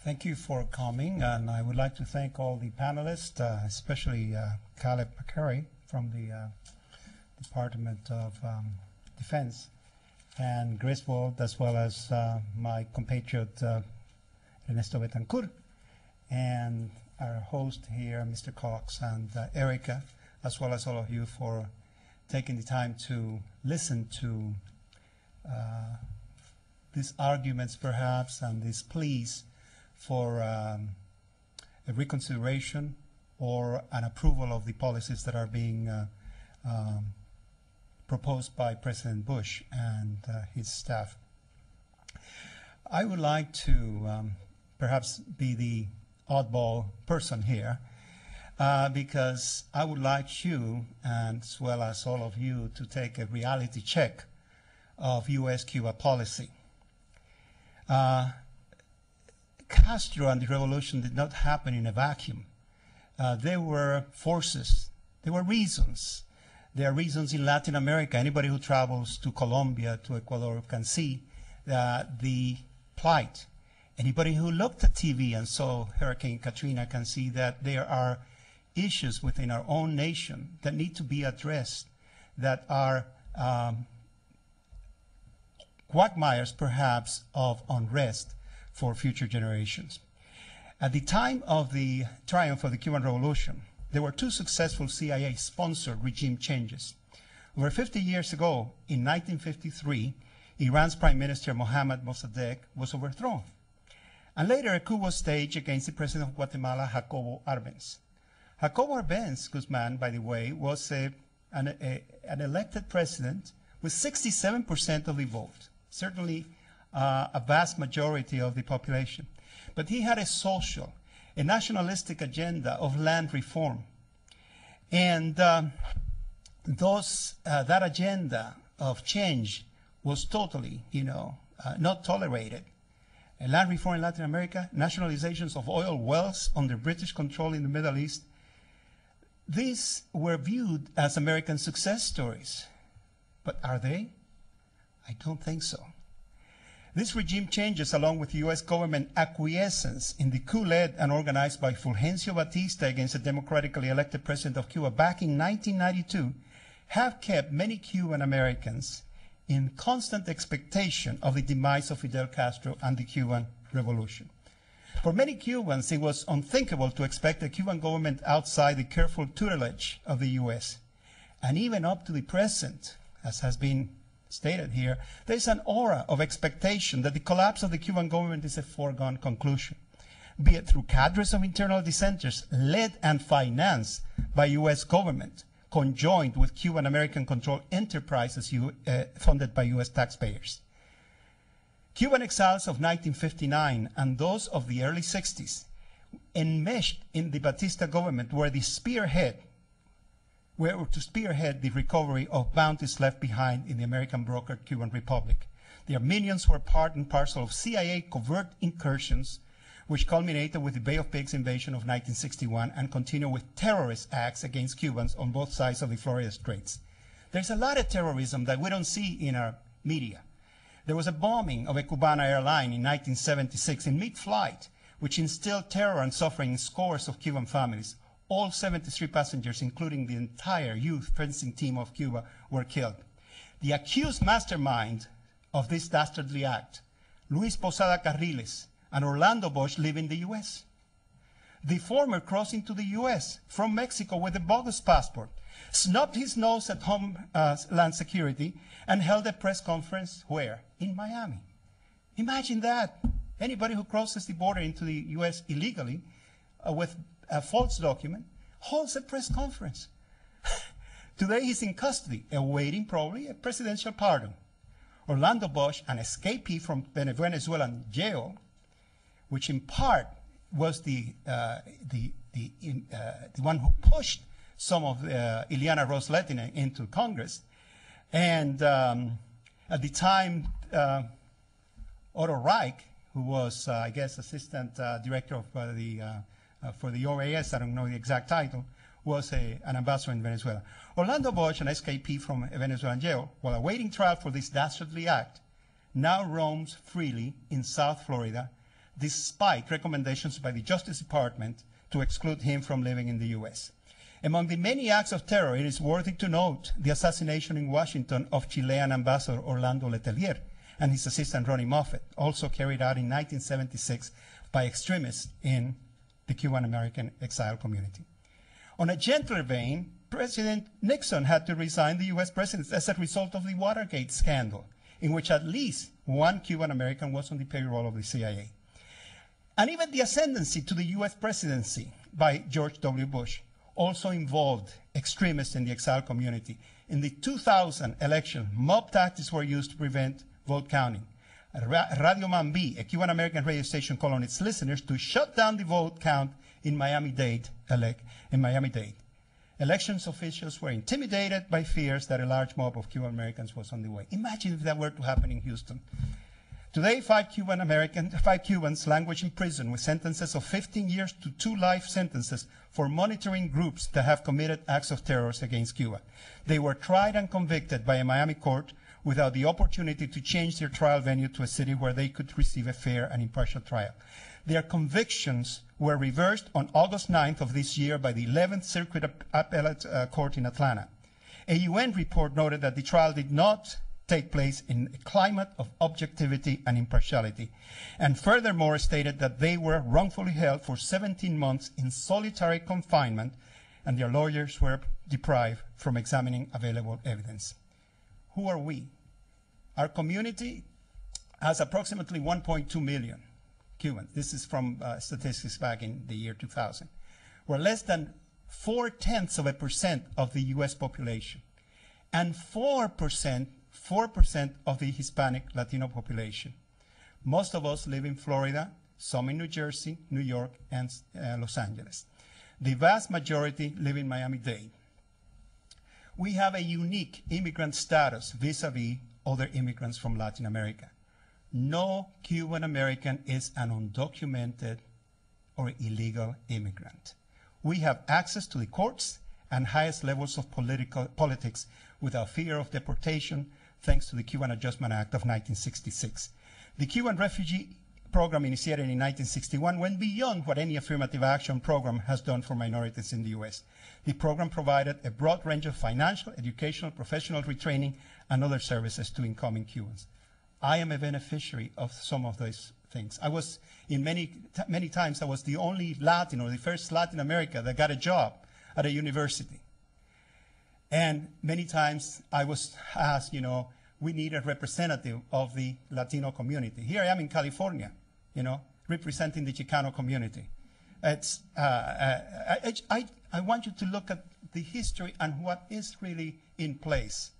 E: Thank you for coming, and I would like to thank all the panelists, especially Caleb McCurry from the Department of Defense, and Griswold, as well as my compatriot Ernesto Betancourt, and our host here, Mr. Cox, and Erica, as well as all of you for taking the time to listen to these arguments, perhaps, and these pleas for a reconsideration or an approval of the policies that are being proposed by President Bush and his staff. I would like to perhaps be the oddball person here because I would like you, and as well as all of you, to take a reality check of U.S. Cuba policy. Castro and the revolution did not happen in a vacuum. There were forces, there were reasons. There are reasons in Latin America. Anybody who travels to Colombia, to Ecuador, can see the plight. Anybody who looked at TV and saw Hurricane Katrina can see that there are issues within our own nation that need to be addressed, that are quagmires, perhaps, of unrest for future generations. At the time of the triumph of the Cuban Revolution, there were two successful CIA-sponsored regime changes. Over 50 years ago, in 1953, Iran's Prime Minister Mohammad Mossadegh was overthrown. And later, a coup was staged against the President of Guatemala, Jacobo Arbenz. Jacobo Arbenz, Guzman, by the way, was an elected president with 67% of the vote, certainly a vast majority of the population. But he had a social, a nationalistic agenda of land reform. And that agenda of change was totally, not tolerated. Land reform in Latin America, nationalizations of oil wells under British control in the Middle East, these were viewed as American success stories. But are they? I don't think so. This regime changes, along with U.S. government acquiescence in the coup led and organized by Fulgencio Batista against the democratically elected president of Cuba back in 1992, have kept many Cuban Americans in constant expectation of the demise of Fidel Castro and the Cuban Revolution. For many Cubans, it was unthinkable to expect a Cuban government outside the careful tutelage of the U.S. And even up to the present, as has been stated here, there is an aura of expectation that the collapse of the Cuban government is a foregone conclusion, be it through cadres of internal dissenters led and financed by U.S. government, conjoined with Cuban-American controlled enterprises funded by U.S. taxpayers. Cuban exiles of 1959 and those of the early 60s, enmeshed in the Batista government, were to spearhead the recovery of bounties left behind in the American-brokered Cuban Republic. Their minions were part and parcel of CIA covert incursions, which culminated with the Bay of Pigs invasion of 1961 and continue with terrorist acts against Cubans on both sides of the Florida Straits. There's a lot of terrorism that we don't see in our media. There was a bombing of a Cubana airline in 1976 in mid-flight, which instilled terror and suffering in scores of Cuban families. All 73 passengers, including the entire youth fencing team of Cuba, were killed. The accused mastermind of this dastardly act, Luis Posada Carriles and Orlando Bosch, live in the U.S. The former crossing to the U.S. from Mexico with a bogus passport, snubbed his nose at Homeland Security, and held a press conference where? In Miami. Imagine that. Anybody who crosses the border into the U.S. illegally with a false document holds a press conference. Today he's in custody, awaiting probably a presidential pardon. Orlando Bosch, an escapee from Venezuelan jail, which in part was the one who pushed some of Ileana Ros-Lehtinen into Congress. And at the time, Otto Reich, who was, I guess, assistant director of for the OAS, I don't know the exact title, was an ambassador in Venezuela. Orlando Bosch, an escapee from a Venezuelan jail, while awaiting trial for this dastardly act, now roams freely in South Florida, despite recommendations by the Justice Department to exclude him from living in the U.S. Among the many acts of terror, it is worthy to note the assassination in Washington of Chilean Ambassador Orlando Letelier and his assistant Ronnie Moffett, also carried out in 1976 by extremists in the Cuban-American exile community. On a gentler vein, President Nixon had to resign the U.S. presidency as a result of the Watergate scandal, in which at least one Cuban-American was on the payroll of the CIA. And even the ascendancy to the U.S. presidency by George W. Bush also involved extremists in the exile community. In the 2000 election, mob tactics were used to prevent vote counting. Radio Mambí, a Cuban-American radio station, called on its listeners to shut down the vote count in Miami-Dade. Elections officials were intimidated by fears that a large mob of Cuban Americans was on the way. Imagine if that were to happen in Houston. Today, 5 Cubans languish in prison with sentences of 15 years to 2 life sentences for monitoring groups that have committed acts of terror against Cuba. They were tried and convicted by a Miami court without the opportunity to change their trial venue to a city where they could receive a fair and impartial trial. Their convictions were reversed on August 9th of this year by the 11th Circuit Appellate Court in Atlanta. A UN report noted that the trial did not take place in a climate of objectivity and impartiality, and furthermore stated that they were wrongfully held for 17 months in solitary confinement, and their lawyers were deprived from examining available evidence. Who are we? Our community has approximately 1.2 million Cubans. This is from statistics back in the year 2000. We're less than 0.4% of the U.S. population, and 4% of the Hispanic Latino population. Most of us live in Florida, some in New Jersey, New York, and Los Angeles. The vast majority live in Miami-Dade. We have a unique immigrant status vis-a-vis other immigrants from Latin America. No Cuban American is an undocumented or illegal immigrant. We have access to the courts and highest levels of politics without fear of deportation, thanks to the Cuban Adjustment Act of 1966. The Cuban Refugee program initiated in 1961 went beyond what any affirmative action program has done for minorities in the U.S. The program provided a broad range of financial, educational, professional retraining, and other services to incoming Cubans. I am a beneficiary of some of those things. I was, many times, I was the only Latin, or the first Latin America that got a job at a university. And many times I was asked, we need a representative of the Latino community. Here I am in California, representing the Chicano community. It's, I want you to look at the history and what is really in place.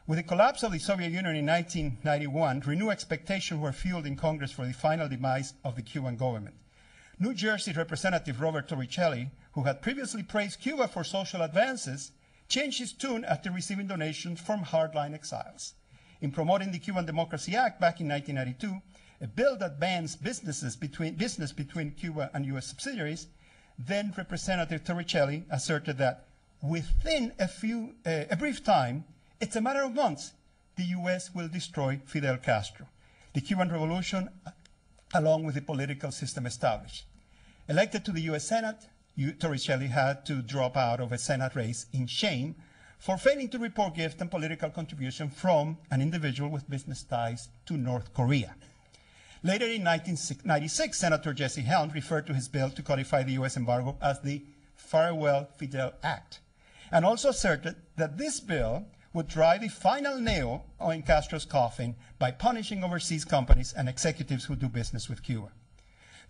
E: With the collapse of the Soviet Union in 1991, renewed expectations were fueled in Congress for the final demise of the Cuban government. New Jersey Representative Robert Torricelli, who had previously praised Cuba for social advances, changed his tune after receiving donations from hardline exiles. In promoting the Cuban Democracy Act back in 1992, a bill that bans business between Cuba and U.S. subsidiaries, then Representative Torricelli asserted that within a brief time, it's a matter of months, the U.S. will destroy Fidel Castro, the Cuban Revolution, along with the political system established. Elected to the U.S. Senate, Torricelli had to drop out of a Senate race in shame for failing to report gift and political contribution from an individual with business ties to North Korea. Later in 1996, Senator Jesse Helms referred to his bill to codify the U.S. embargo as the Farewell Fidel Act, and also asserted that this bill would drive the final nail in Castro's coffin by punishing overseas companies and executives who do business with Cuba.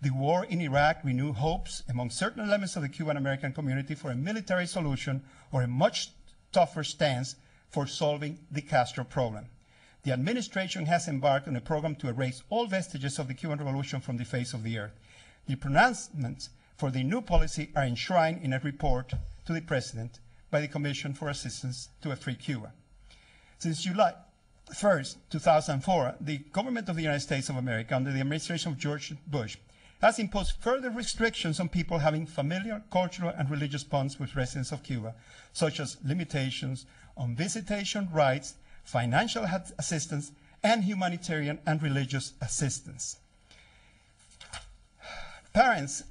E: The war in Iraq renewed hopes among certain elements of the Cuban American community for a military solution or a much tougher stance for solving the Castro problem. The administration has embarked on a program to erase all vestiges of the Cuban Revolution from the face of the earth. The pronouncements for the new policy are enshrined in a report to the President by the Commission for Assistance to a Free Cuba. Since July 1st, 2004, the government of the United States of America, under the administration of George Bush, has imposed further restrictions on people having familiar, cultural, and religious bonds with residents of Cuba, such as limitations on visitation rights, financial assistance, and humanitarian and religious assistance. Parents,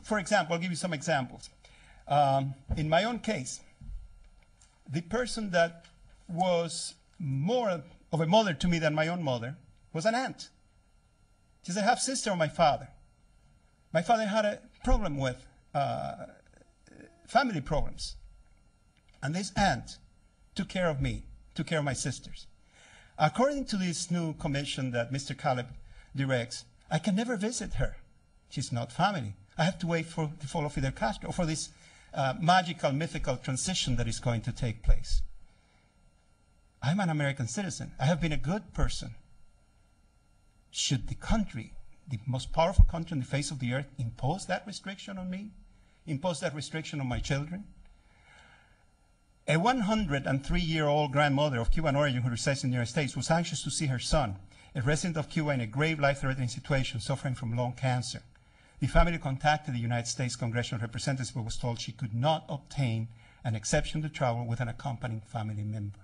E: for example, I'll give you some examples. In my own case, the person that was more of a mother to me than my own mother was an aunt. She's a half-sister of my father. My father had a problem with family problems. And this aunt took care of me, took care of my sisters. According to this new commission that Mr. Caleb directs, I can never visit her. She's not family. I have to wait for the fall of Fidel Castro, for this magical, mythical transition that is going to take place. I'm an American citizen. I have been a good person. Should the country the most powerful country on the face of the earth, imposed that restriction on me, imposed that restriction on my children. A 103-year-old grandmother of Cuban origin who resides in the United States was anxious to see her son, a resident of Cuba in a grave life-threatening situation, suffering from lung cancer. The family contacted the United States congressional representative but was told she could not obtain an exception to travel with an accompanying family member.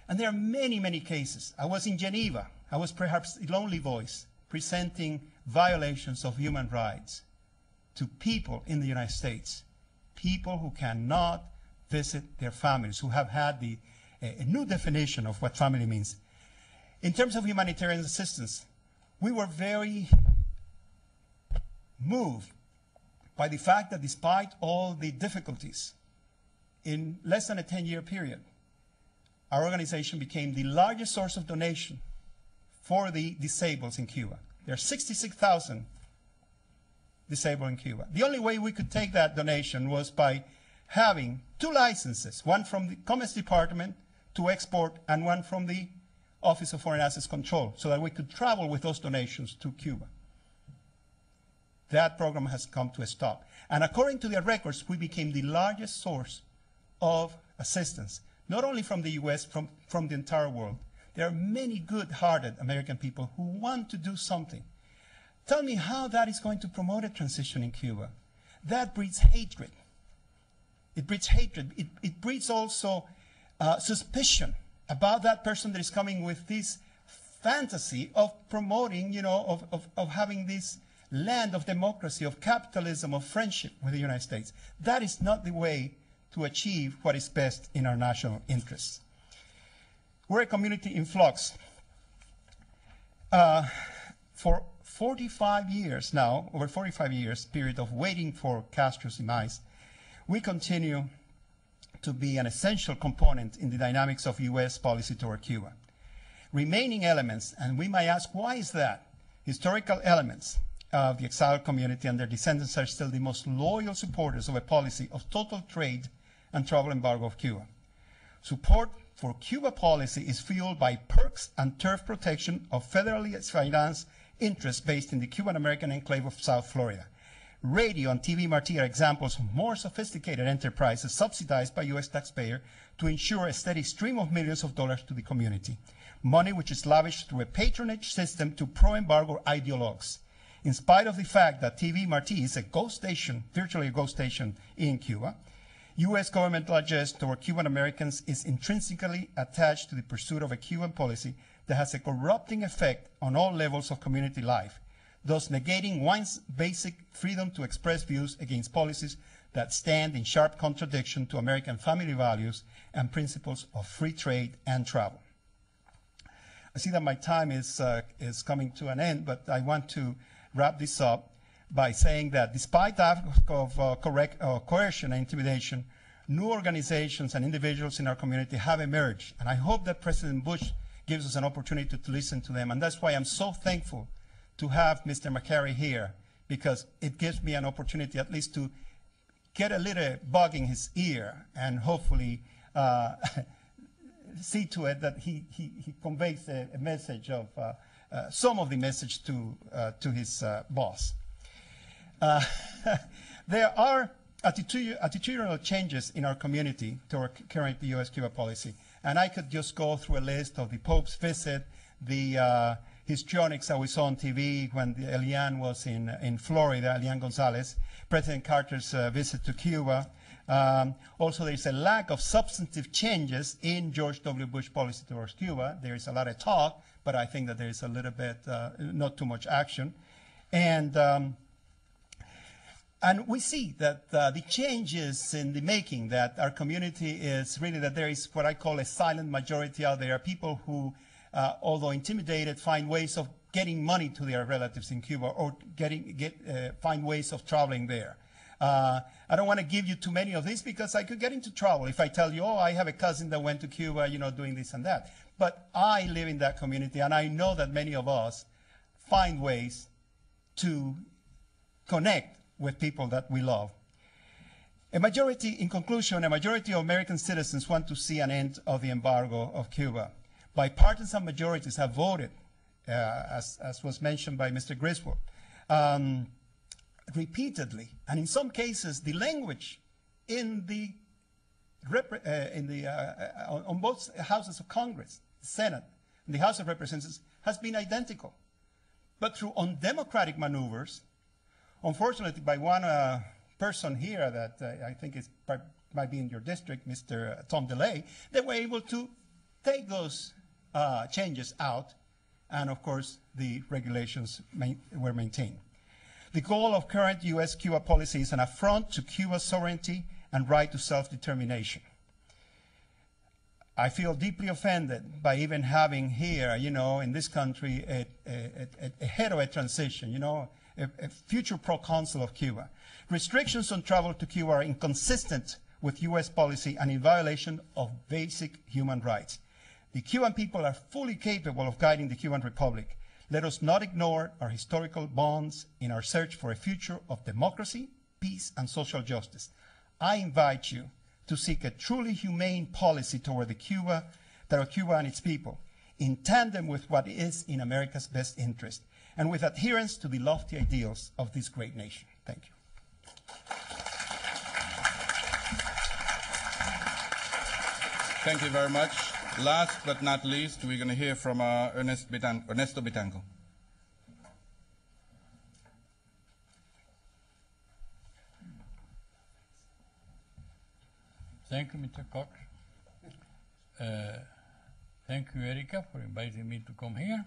E: And there are many, many cases. I was in Geneva. I was perhaps the lonely voice presenting violations of human rights to people in the United States, people who cannot visit their families, who have had a new definition of what family means. In terms of humanitarian assistance, we were very moved by the fact that despite all the difficulties, in less than a 10-year period, our organization became the largest source of donation for the disabled in Cuba. There are 66,000 disabled in Cuba. The only way we could take that donation was by having 2 licenses, one from the Commerce Department to export and one from the Office of Foreign Assets Control, so that we could travel with those donations to Cuba. That program has come to a stop. And according to their records, we became the largest source of assistance, not only from the U.S., from the entire world. There are many good-hearted American people who want to do something. Tell me how that is going to promote a transition in Cuba. That breeds hatred. It breeds hatred. It breeds also suspicion about that person that is coming with this fantasy of promoting, of having this land of democracy, of capitalism, of friendship with the United States. That is not the way to achieve what is best in our national interests. We're a community in flux. For 45 years now, over 45 years period of waiting for Castro's demise, we continue to be an essential component in the dynamics of U.S. policy toward Cuba. Remaining elements, and we might ask, why is that? Historical elements of the exiled community and their descendants are still the most loyal supporters of a policy of total trade and travel embargo of Cuba. Support for Cuba policy is fueled by perks and turf protection of federally financed interests based in the Cuban-American enclave of South Florida. Radio and TV Marti are examples of more sophisticated enterprises subsidized by U.S. taxpayers to ensure a steady stream of millions of dollars to the community. Money which is lavished through a patronage system to pro-embargo ideologues. In spite of the fact that TV Marti is a ghost station, virtually a ghost station in Cuba, U.S. government largesse toward Cuban Americans is intrinsically attached to the pursuit of a Cuban policy that has a corrupting effect on all levels of community life, thus negating one's basic freedom to express views against policies that stand in sharp contradiction to American family values and principles of free trade and travel. I see that my time is coming to an end, but I want to wrap this up by saying that despite the act of coercion and intimidation, new organizations and individuals in our community have emerged. And I hope that President Bush gives us an opportunity to listen to them. And that's why I'm so thankful to have Mr. McCary here, because it gives me an opportunity at least to get a little bug in his ear and hopefully see to it that he conveys a message of some of the message to his boss. There are attitudinal changes in our community to our current U.S. Cuba policy, and I could just go through a list of the Pope's visit, the histrionics that we saw on TV when Elian was in Florida, Elian Gonzalez, President Carter's visit to Cuba. Also, there is a lack of substantive changes in George W. Bush policy towards Cuba. There is a lot of talk, but I think that there is a little bit, not too much action. And we see that the changes in the making, that our community is really, that there is what I call a silent majority out there, people who, although intimidated, find ways of getting money to their relatives in Cuba or find ways of traveling there. I don't want to give you too many of these because I could get into trouble if I tell you, oh, I have a cousin that went to Cuba, doing this and that. But I live in that community, and I know that many of us find ways to connect with people that we love. In conclusion, a majority of American citizens want to see an end of the embargo of Cuba. Bipartisan majorities have voted as was mentioned by Mr. Griswold, repeatedly, and in some cases, the language in on both houses of Congress, the Senate, and the House of Representatives has been identical. But through undemocratic maneuvers, unfortunately by one person here that I think might be in your district, Mr. Tom DeLay, they were able to take those changes out, and of course the regulations were maintained. The goal of current U.S. Cuba policy is an affront to Cuba's sovereignty and right to self-determination. I feel deeply offended by even having here, you know, in this country, a head of a transition, you know, a future proconsul of Cuba. Restrictions on travel to Cuba are inconsistent with U.S. policy and in violation of basic human rights. The Cuban people are fully capable of guiding the Cuban Republic. Let us not ignore our historical bonds in our search for a future of democracy, peace, and social justice. I invite you to seek a truly humane policy toward Cuba and its people, in tandem with what is in America's best interest, and with adherence to the lofty ideals of this great nation. Thank you.
B: Thank you very much. Last but not least, we're going to hear from Ernesto Bitanco.
F: Thank you, Mr. Cox. Thank you, Erica, for inviting me to come here.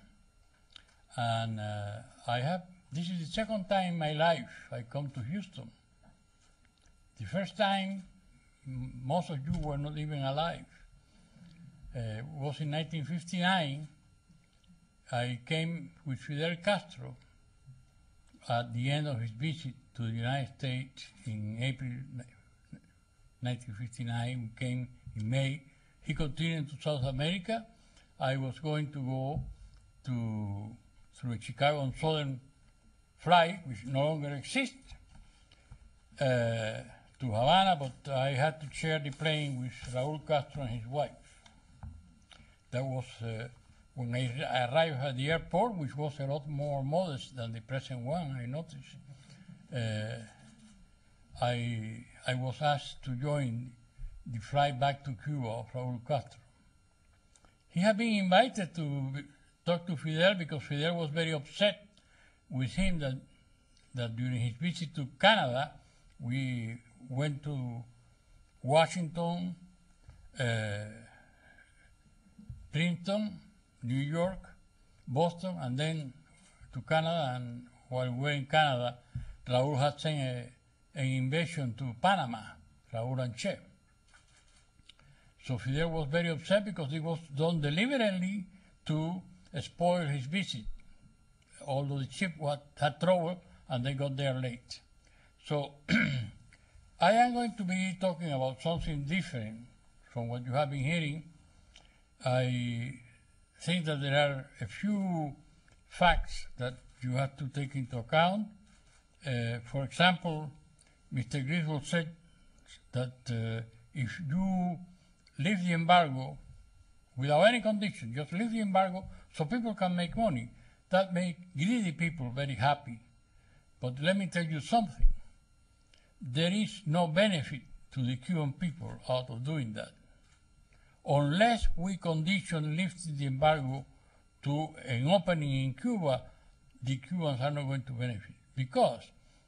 F: And this is the second time in my life I come to Houston. The first time, most of you were not even alive. Was in 1959. I came with Fidel Castro at the end of his visit to the United States in April 1959. We came in May. He continued to South America. I was going to go through a Chicago and Southern flight, which no longer exists, to Havana, but I had to share the plane with Raúl Castro and his wife. That was when I arrived at the airport, which was a lot more modest than the present one, I noticed. I was asked to join the flight back to Cuba of Raúl Castro. He had been invited to talk to Fidel because Fidel was very upset with him that during his visit to Canada, we went to Washington, Princeton, New York, Boston, and then to Canada. And while we were in Canada, Raúl had sent an invasion to Panama, Raúl and Che. So Fidel was very upset because it was done deliberately to spoil his visit, although the ship had trouble and they got there late. So I am going to be talking about something different from what you have been hearing. I think that there are a few facts that you have to take into account. For example, Mr. Griswold said that if you lift the embargo without any condition, just lift the embargo so people can make money, that makes greedy people very happy. But let me tell you something. There is no benefit to the Cuban people out of doing that. Unless we condition lifting the embargo to an opening in Cuba, the Cubans are not going to benefit. Because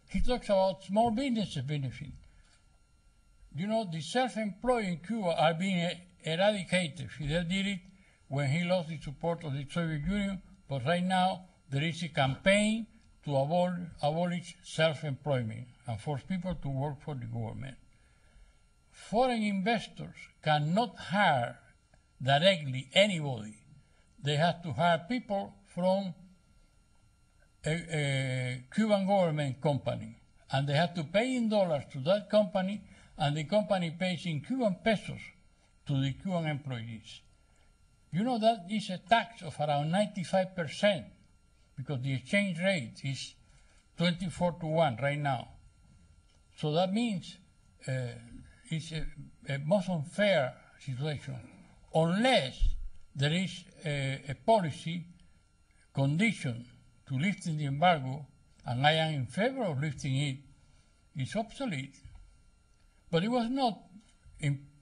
F: he talks about small businesses benefit. You know, the self-employed in Cuba are being eradicated. Fidel did it when he lost the support of the Soviet Union, but right now there is a campaign to abolish self-employment and force people to work for the government. Foreign investors cannot hire directly anybody. They have to hire people from a Cuban government company, and they have to pay in dollars to that company, and the company pays in Cuban pesos to the Cuban employees. You know that is a tax of around 95% because the exchange rate is 24-1 right now. So that means it's a most unfair situation unless there is a policy condition to lifting the embargo, and I am in favor of lifting it, is obsolete. But it was not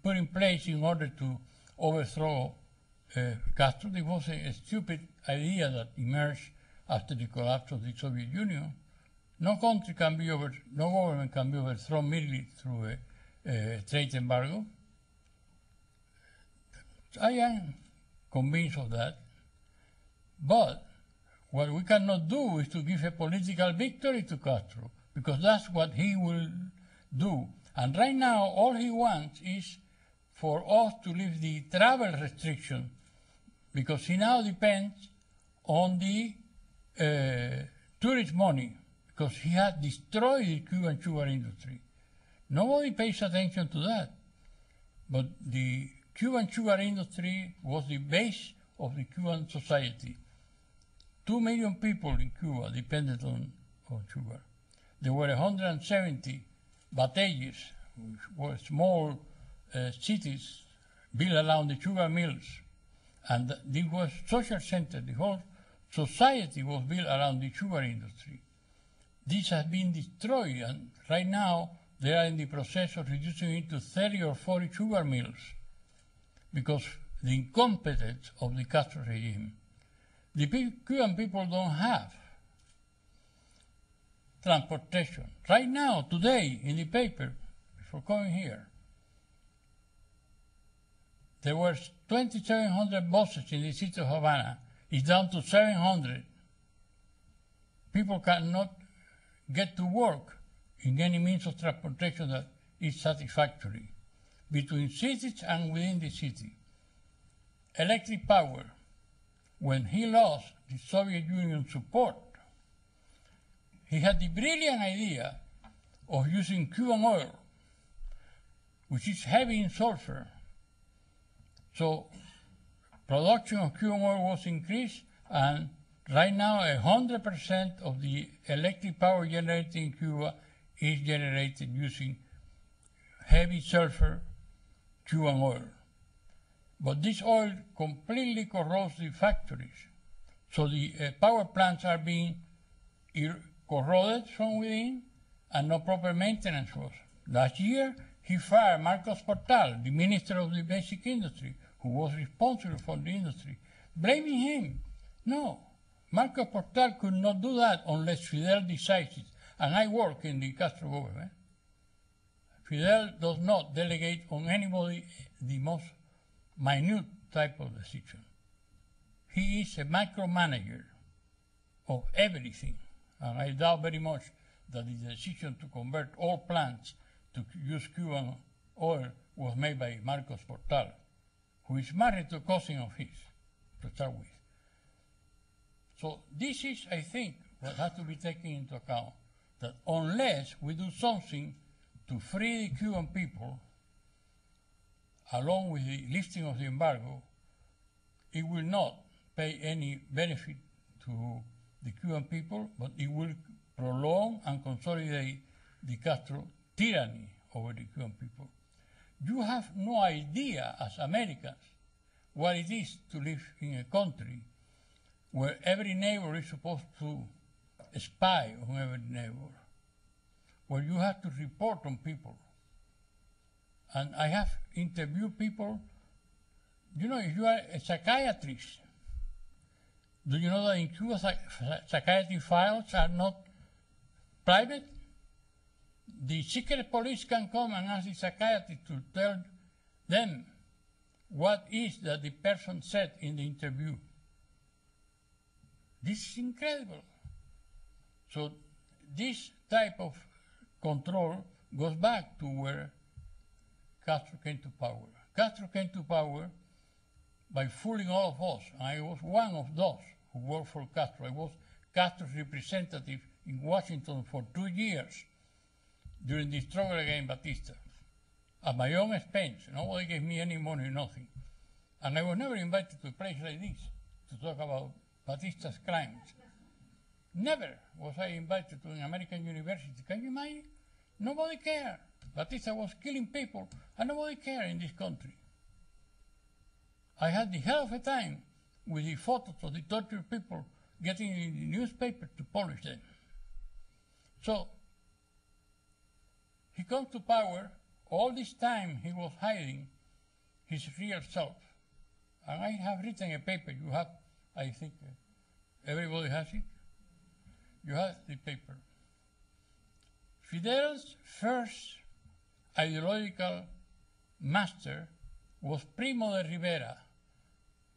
F: put in place in order to overthrow Castro. It was a stupid idea that emerged after the collapse of the Soviet Union. No country can be no government can be overthrown merely through a trade embargo. I am convinced of that. But what we cannot do is to give a political victory to Castro, because that's what he will do. And right now, all he wants is for us to lift the travel restriction, because he now depends on the tourist money, because he has destroyed the Cuban sugar industry. Nobody pays attention to that. But the Cuban sugar industry was the base of the Cuban society. 2 million people in Cuba depended on sugar. There were 170 batalles, which were small cities built around the sugar mills. And this was social center. The whole society was built around the sugar industry. This has been destroyed, and right now they are in the process of reducing it to 30 or 40 sugar mills because the incompetence of the Castro regime. The Cuban people don't have transportation. Right now, today, in the paper, before coming here, there were 2,700 buses in the city of Havana. It's down to 700. People cannot get to work in any means of transportation that is satisfactory between cities and within the city. Electric power. When he lost the Soviet Union support, he had the brilliant idea of using Cuban oil, which is heavy in sulfur. So production of Cuban oil was increased, and right now 100% of the electric power generated in Cuba is generated using heavy sulfur Cuban oil. But this oil completely corrodes the factories. So the power plants are being corroded from within, and no proper maintenance was. Last year, he fired Marcos Portal, the minister of the basic industry, who was responsible for the industry, blaming him. No, Marcos Portal could not do that unless Fidel decides it. And I work in the Castro government. Fidel does not delegate on anybody the most minute type of decision. He is a micromanager of everything. And I doubt very much that the decision to convert all plants to use Cuban oil was made by Marcos Portal, who is married to a cousin of his, to start with. So this is, I think, what has to be taken into account, that unless we do something to free the Cuban people, along with the lifting of the embargo, it will not pay any benefit to the Cuban people, but it will prolong and consolidate the Castro tyranny over the Cuban people. You have no idea, as Americans, what it is to live in a country where every neighbor is supposed to spy on every neighbor, where you have to report on people. And I have interviewed people. You know, if you are a psychiatrist, do you know that in Cuba psychiatry files are not private? The secret police can come and ask the psychiatrist to tell them what is that the person said in the interview. This is incredible. So this type of control goes back to where Castro came to power. Castro came to power by fooling all of us. I was one of those who worked for Castro. I was Castro's representative in Washington for 2 years during the struggle against Batista, at my own expense. Nobody gave me any money, nothing. And I was never invited to a place like this to talk about Batista's crimes. Never was I invited to an American university. Can you imagine? Nobody cared. Batista was killing people, and nobody cared in this country. I had the hell of a time with the photos of the tortured people getting in the newspaper to publish them. So he comes to power. All this time he was hiding his real self. And I have written a paper. You have, I think, everybody has it. You have the paper. Fidel's first ideological master was Primo de Rivera,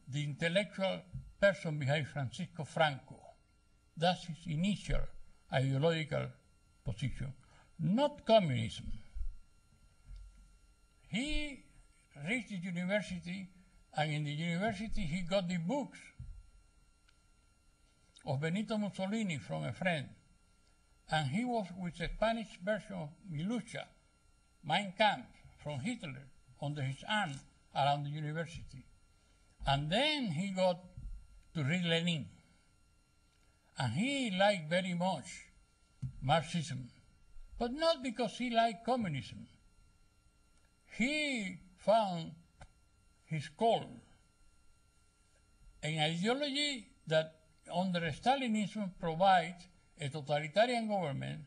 F: the intellectual person behind Francisco Franco. That's his initial ideological position, not communism. He reached the university, and in the university he got the books of Benito Mussolini from a friend, and he was with the Spanish version of Milucha, Mein Kampf, from Hitler, under his arm around the university. And then he got to read Lenin. And he liked very much Marxism, but not because he liked communism. He found his call, an ideology that under Stalinism provides a totalitarian government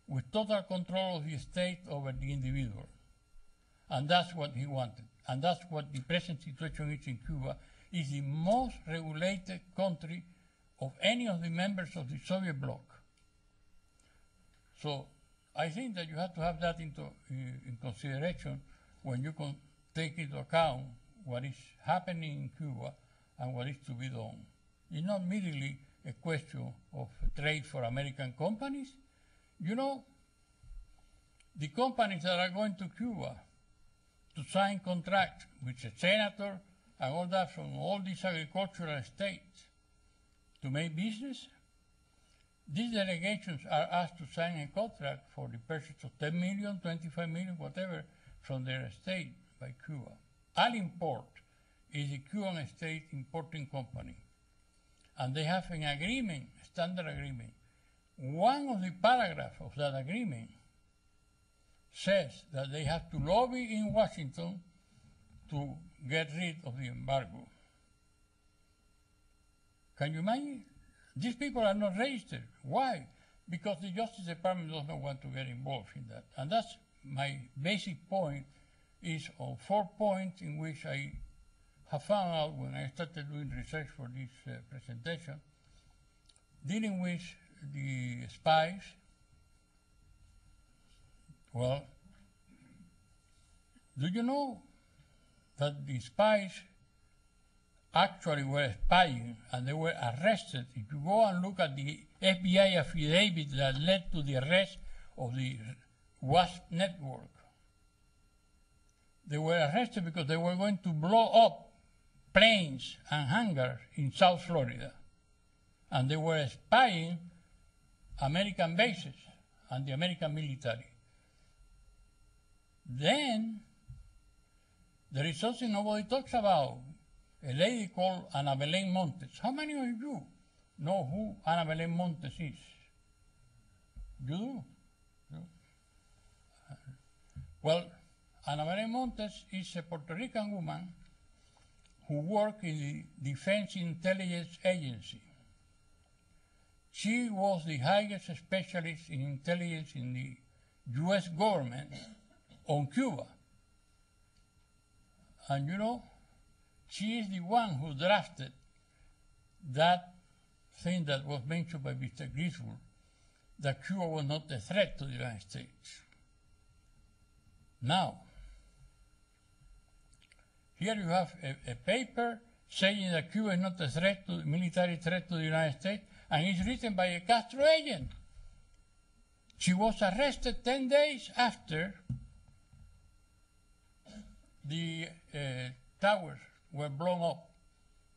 F: with total control of the state over the individual. And that's what he wanted. And that's what the present situation is in Cuba. Is the most regulated country of any of the members of the Soviet bloc. So I think that you have to have that in consideration when you can take into account what is happening in Cuba and what is to be done. It's not merely a question of trade for American companies. You know, the companies that are going to Cuba to sign contracts with the senator and all that from all these agricultural states to make business, these delegations are asked to sign a contract for the purchase of 10 million, 25 million, whatever, from their state by Cuba. Alimport is the Cuban state importing company. And they have an agreement, a standard agreement. One of the paragraphs of that agreement says that they have to lobby in Washington to get rid of the embargo. Can you imagine? These people are not registered. Why? Because the Justice Department does not want to get involved in that. And that's my basic point, is on 4 points in which I have found out when I started doing research for this presentation, dealing with the spies. Well, do you know that the spies actually were spying and they were arrested? If you go and look at the FBI affidavit that led to the arrest of the WASP network, they were arrested because they were going to blow up planes and hangars in South Florida. And they were spying American bases and the American military. Then there is something nobody talks about, a lady called Ana Belén Montes. How many of you know who Ana Belén Montes is? You do? Well, Ana Belén Montes is a Puerto Rican woman who worked in the Defense Intelligence Agency. She was the highest specialist in intelligence in the U.S. government on Cuba. And you know, she is the one who drafted that thing that was mentioned by Mr. Griswold, that Cuba was not a threat to the United States. Now, here you have a paper saying that Cuba is not a threat to military threat to the United States, and it's written by a Castro agent. She was arrested 10 days after the towers were blown up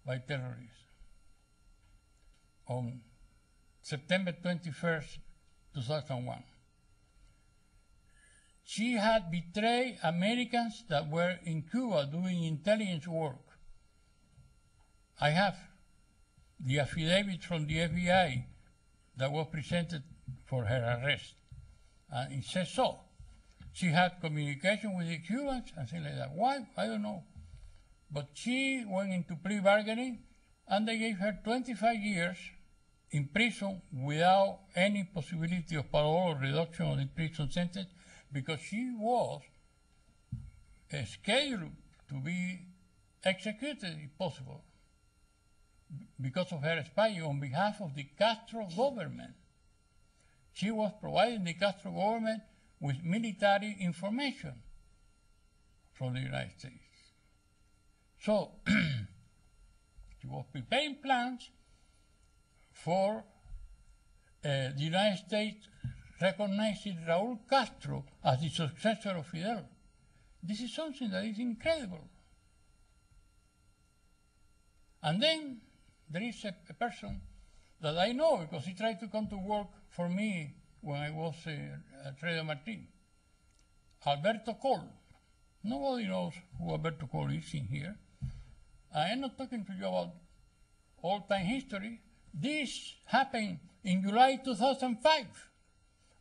F: by terrorists on September 21st, 2001. She had betrayed Americans that were in Cuba doing intelligence work. I have the affidavit from the FBI that was presented for her arrest. And it says so. She had communication with the Cubans and things like that. Why? I don't know. But she went into plea bargaining and they gave her 25 years in prison without any possibility of parole or reduction of the prison sentence, because she was scheduled to be executed if possible because of her spying on behalf of the Castro government. She was providing the Castro government with military information from the United States. So she was preparing plans for the United States recognizing Raúl Castro as the successor of Fidel. This is something that is incredible. And then there is a person that I know because he tried to come to work for me when I was at Radio Martin, Alberto Cole. Nobody knows who Alberto Cole is in here. I am not talking to you about old-time history. This happened in July 2005.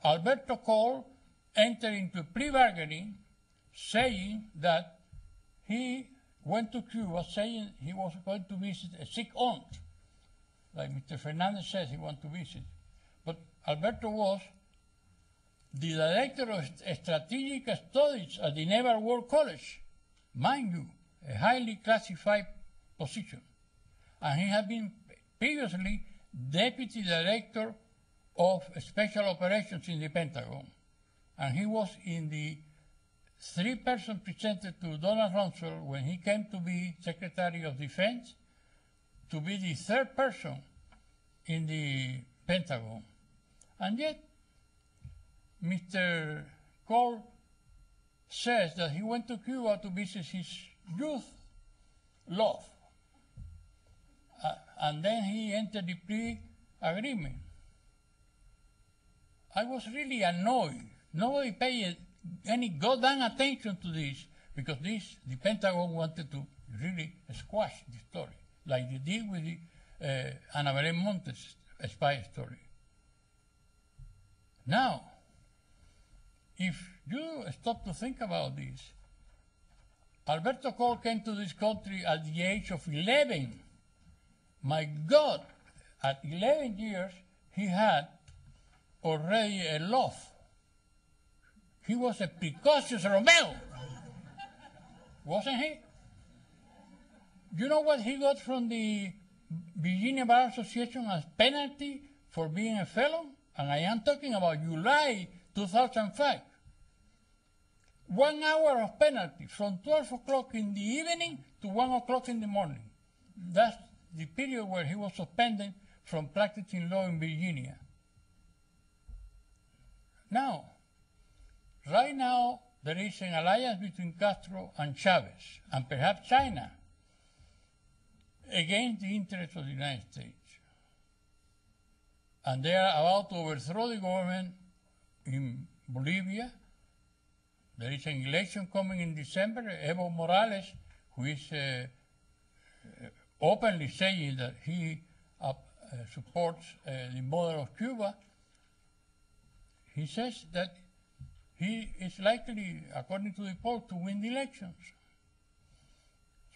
F: Alberto Cole entered into pre-bargaining saying that he went to Cuba saying he was going to visit a sick aunt. Like Mr. Fernandez says, he wanted to visit. But Alberto was the director of strategic studies at the Naval War College. Mind you, a highly classified position. And he had been previously deputy director of special operations in the Pentagon. And he was in the three persons presented to Donald Rumsfeld when he came to be Secretary of Defense, to be the third person in the Pentagon. And yet, Mr. Cole says that he went to Cuba to visit his youth love. And then he entered the pre-agreement. I was really annoyed. Nobody paid any goddamn attention to this because the Pentagon wanted to really squash the story, like they did with the Ana Belén Montes spy story. Now, if you stop to think about this, Alberto Cole came to this country at the age of 11. My God, at 11 years, he had already a love. He was a precocious Romeo, wasn't he? You know what he got from the Virginia Bar Association as penalty for being a felon? And I am talking about July 2005. 1 hour of penalty from 12 o'clock in the evening to 1 o'clock in the morning. That's the period where he was suspended from practicing law in Virginia. Now, right now, there is an alliance between Castro and Chavez, and perhaps China, against the interests of the United States. And they are about to overthrow the government in Bolivia. There is an election coming in December. Evo Morales, who is openly saying that he supports the model of Cuba, he says that he is likely, according to the poll, to win the elections.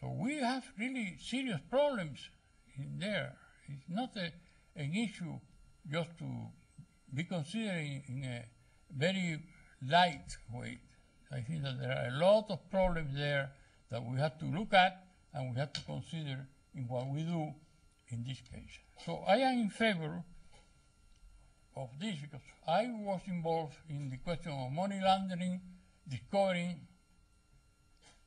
F: So we have really serious problems in there. It's not an issue just to be considered in a very light way. I think that there are a lot of problems there that we have to look at and we have to consider in what we do in this case. So I am in favor of this because I was involved in the question of money laundering, discovering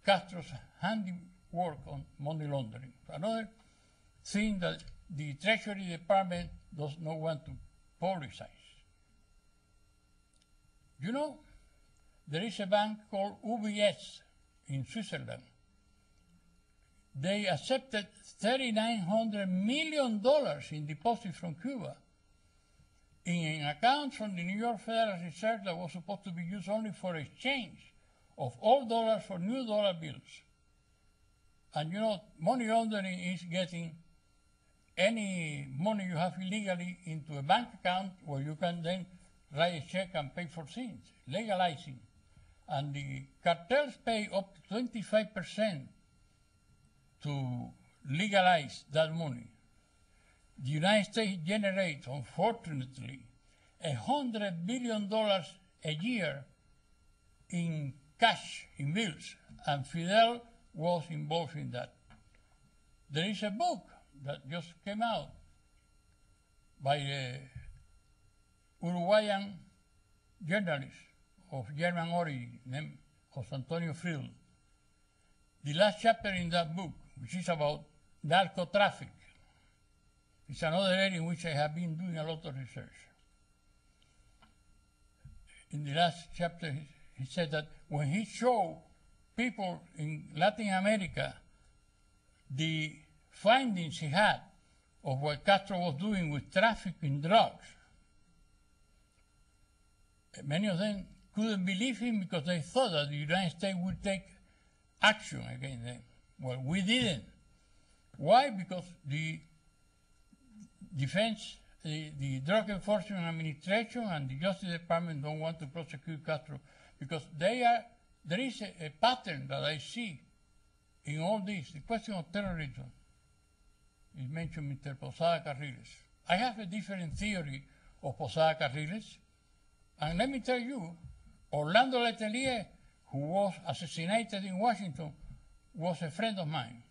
F: Castro's handiwork on money laundering. Another thing that the Treasury Department does not want to publicize. You know, there is a bank called UBS in Switzerland. They accepted $3,900 million in deposits from Cuba in an account from the New York Federal Reserve that was supposed to be used only for exchange of old dollars for new dollar bills. And you know, money laundering is getting any money you have illegally into a bank account where you can then write a check and pay for things, legalizing. And the cartels pay up to 25% to legalize that money. the United States generates, unfortunately, $100 billion a year in cash, in bills, and Fidel was involved in that. There is a book that just came out by a Uruguayan journalist of German origin named José Antonio Friedl. The last chapter in that book, which is about narco traffic, is another area in which I have been doing a lot of research. In the last chapter, he said that when he showed people in Latin America the findings he had of what Castro was doing with trafficking drugs, many of them couldn't believe him because they thought that the United States would take action against them. Well, we didn't. Why? Because the defense, the Drug Enforcement Administration and the Justice Department don't want to prosecute Castro because there is a pattern that I see in all this. The question of terrorism is mentioned Mr. Posada Carriles. I have a different theory of Posada Carriles, and let me tell you, Orlando Letelier, who was assassinated in Washington, was a friend of mine.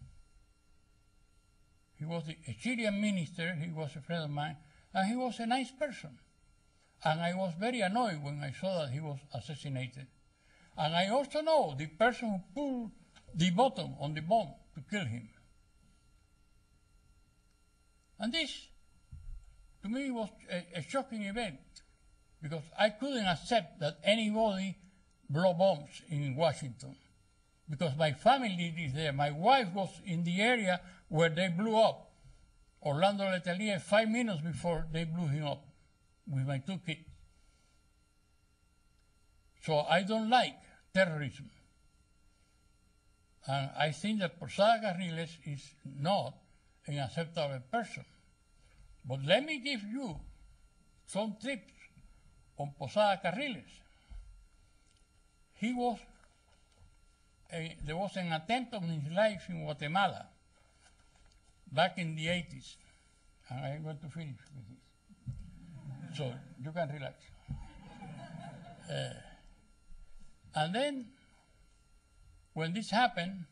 F: He was a Chilean minister, he was a friend of mine, and he was a nice person. And I was very annoyed when I saw that he was assassinated. And I also know the person who pulled the button on the bomb to kill him. And this, to me, was a shocking event, because I couldn't accept that anybody blow bombs in Washington, because my family is there. My wife was in the area where they blew up Orlando Letelier 5 minutes before they blew him up with my 2 kids. So I don't like terrorism. And I think that Posada Carriles is not an acceptable person. But let me give you some tips on Posada Carriles. There was an attempt on his life in Guatemala back in the 80s. And I'm going to finish with this. So you can relax. And then, when this happened,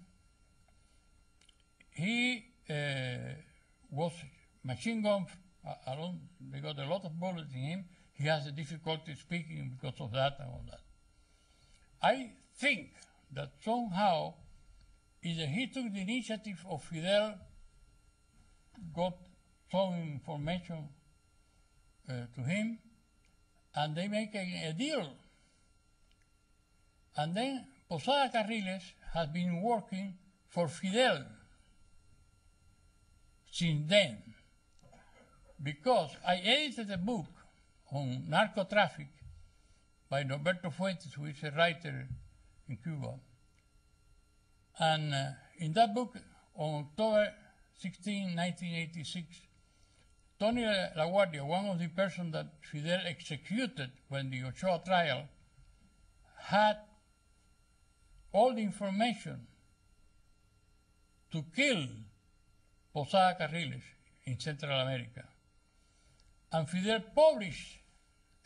F: he was machine gun alone. They got a lot of bullets in him. He has a difficulty speaking because of that and all that. I think that somehow either he took the initiative or Fidel got some information to him, and they make a deal. And then Posada Carriles has been working for Fidel since then, because I edited a book on narco traffic by Roberto Fuentes, who is a writer in Cuba. And in that book, on October 16, 1986, Tony LaGuardia, one of the persons that Fidel executed when the Ochoa trial, had all the information to kill Posada Carriles in Central America. And Fidel published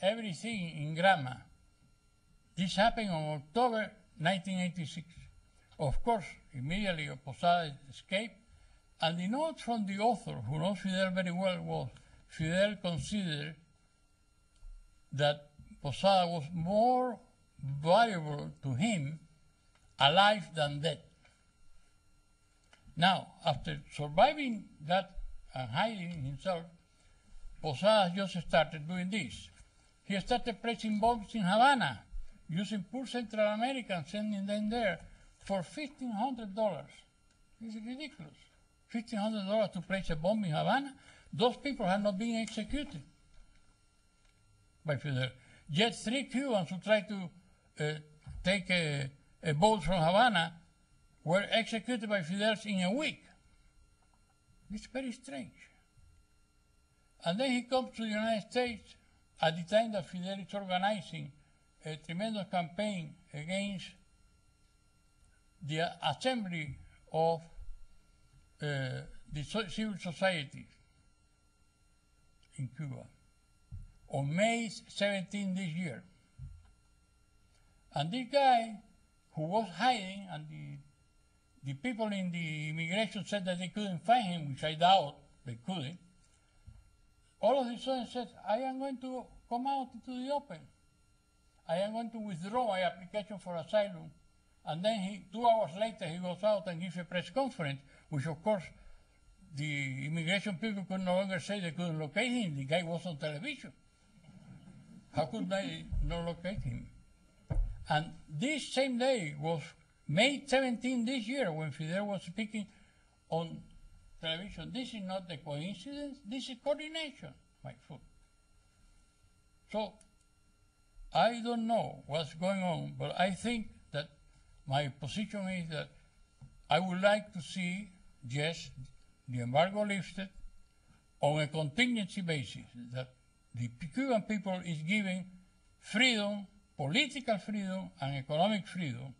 F: everything in Grama. This happened on October 1986. Of course, immediately Posada escaped, and the note from the author, who knows Fidel very well, was Fidel considered that Posada was more valuable to him alive than dead. Now, after surviving that and hiding himself, Posada just started doing this. He started placing bombs in Havana, using poor Central Americans, sending them there for $1,500. It's ridiculous. $1,500 to place a bomb in Havana? Those people have not been executed by Fidel. Yet 3 Cubans who tried to take a boat from Havana were executed by Fidel in a week. It's very strange. And then he comes to the United States at the time that Fidel is organizing a tremendous campaign against the assembly of the civil society in Cuba on May 17 this year. And this guy who was hiding, and the people in the immigration said that they couldn't find him, which I doubt they couldn't, all of a sudden said, I am going to come out into the open. I am going to withdraw my application for asylum. And then 2 hours later, he goes out and gives a press conference, which of course the immigration people could no longer say they couldn't locate him. The guy was on television. How could they not locate him? And this same day was May 17 this year when Fidel was speaking on television. This is not a coincidence. This is coordination, my foot. So I don't know what's going on, but I think that my position is that I would like to see, yes, the embargo lifted on a contingency basis, that the Cuban people is giving freedom, political freedom and economic freedom.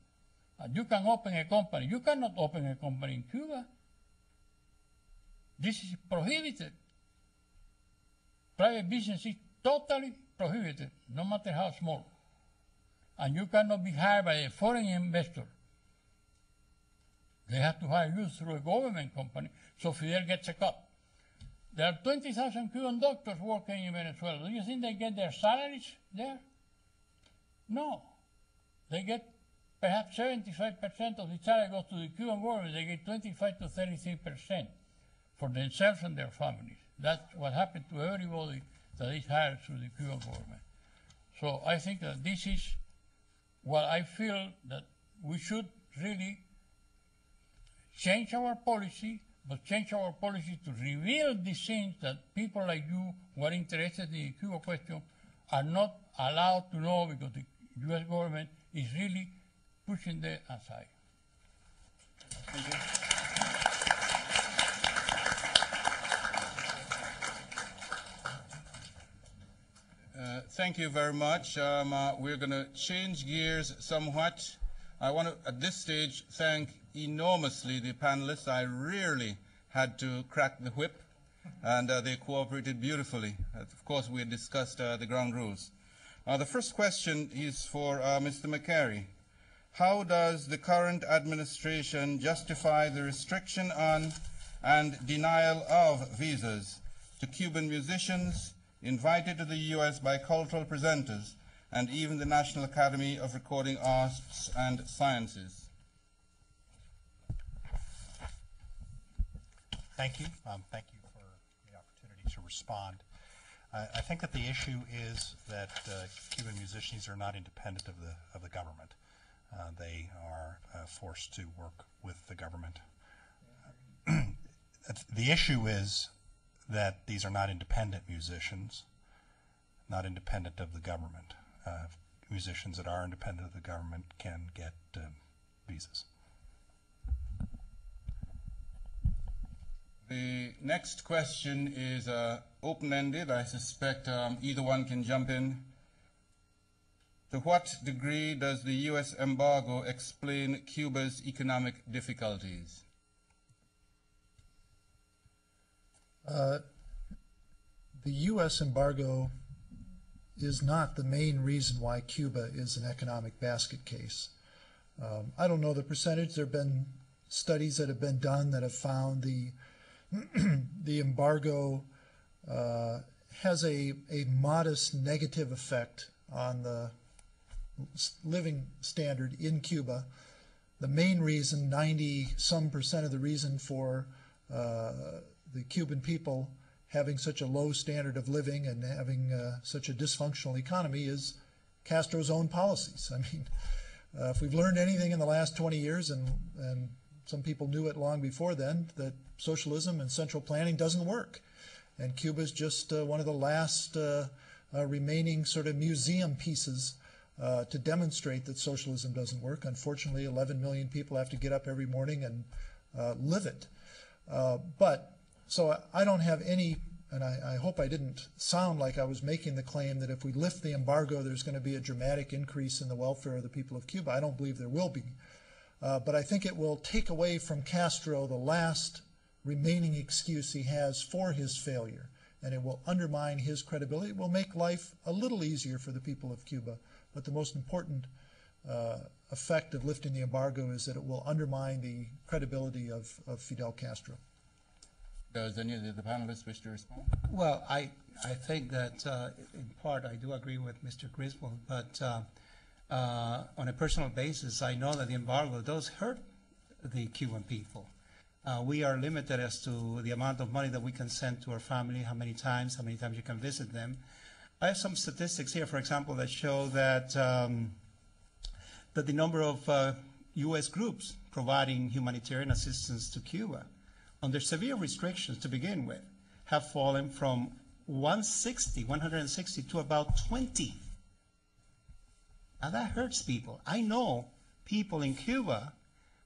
F: And you can open a company. You cannot open a company in Cuba. This is prohibited. Private business is totally prohibited, no matter how small. And you cannot be hired by a foreign investor. They have to hire you through a government company, so Fidel gets a cut. There are 20,000 Cuban doctors working in Venezuela. Do you think they get their salaries there? No. They get perhaps 75% of the salary goes to the Cuban government. They get 25 to 33% for themselves and their families. That's what happened to everybody that is hired through the Cuban government. So I think that this is what I feel that we should really change our policy, but change our policy to reveal these things that people like you who are interested in the Cuba question are not allowed to know, because the U.S. government is really pushing them aside.
B: Thank you. Thank you very much. We're going to change gears somewhat. I want to, at this stage, thank enormously the panelists. I rarely had to crack the whip, and they cooperated beautifully. Of course, we had discussed the ground rules. The first question is for Mr. McCary. How does the current administration justify the restriction on and denial of visas to Cuban musicians invited to the U.S. by cultural presenters and even the National Academy of Recording Arts and Sciences?
D: Thank you. Thank you for the opportunity to respond. I think that the issue is that Cuban musicians are not independent of the government. They are forced to work with the government. The issue is that these are not independent musicians, not independent of the government. Musicians that are independent of the government can get visas.
B: The next question is open-ended. I suspect either one can jump in. To what degree does the U.S. embargo explain Cuba's economic difficulties?
C: The U.S. embargo is not the main reason why Cuba is an economic basket case. I don't know the percentage. There have been studies that have been done that have found the embargo has a modest negative effect on the living standard in Cuba. The main reason, 90-some% of the reason for the Cuban people having such a low standard of living and having such a dysfunctional economy is Castro's own policies. I mean, if we've learned anything in the last 20 years, and some people knew it long before then, that socialism and central planning doesn't work. And Cuba's just one of the last remaining sort of museum pieces to demonstrate that socialism doesn't work. Unfortunately, 11 million people have to get up every morning and live it. So I don't have any, and I hope I didn't sound like I was making the claim that if we lift the embargo, there's going to be a dramatic increase in the welfare of the people of Cuba. I don't believe there will be. But I think it will take away from Castro the last remaining excuse he has for his failure, and it will undermine his credibility. It will make life a little easier for the people of Cuba, but the most important effect of lifting the embargo is that it will undermine the credibility of Fidel Castro.
B: Does any of the panelists wish to respond?
E: Well, I think that in part I do agree with Mr. Griswold, but on a personal basis, I know that the embargo does hurt the Cuban people. We are limited as to the amount of money that we can send to our family, how many times you can visit them. I have some statistics here, for example, that show that that the number of U.S. groups providing humanitarian assistance to Cuba, under severe restrictions to begin with, have fallen from 160 to about 20. Now that hurts people. I know people in Cuba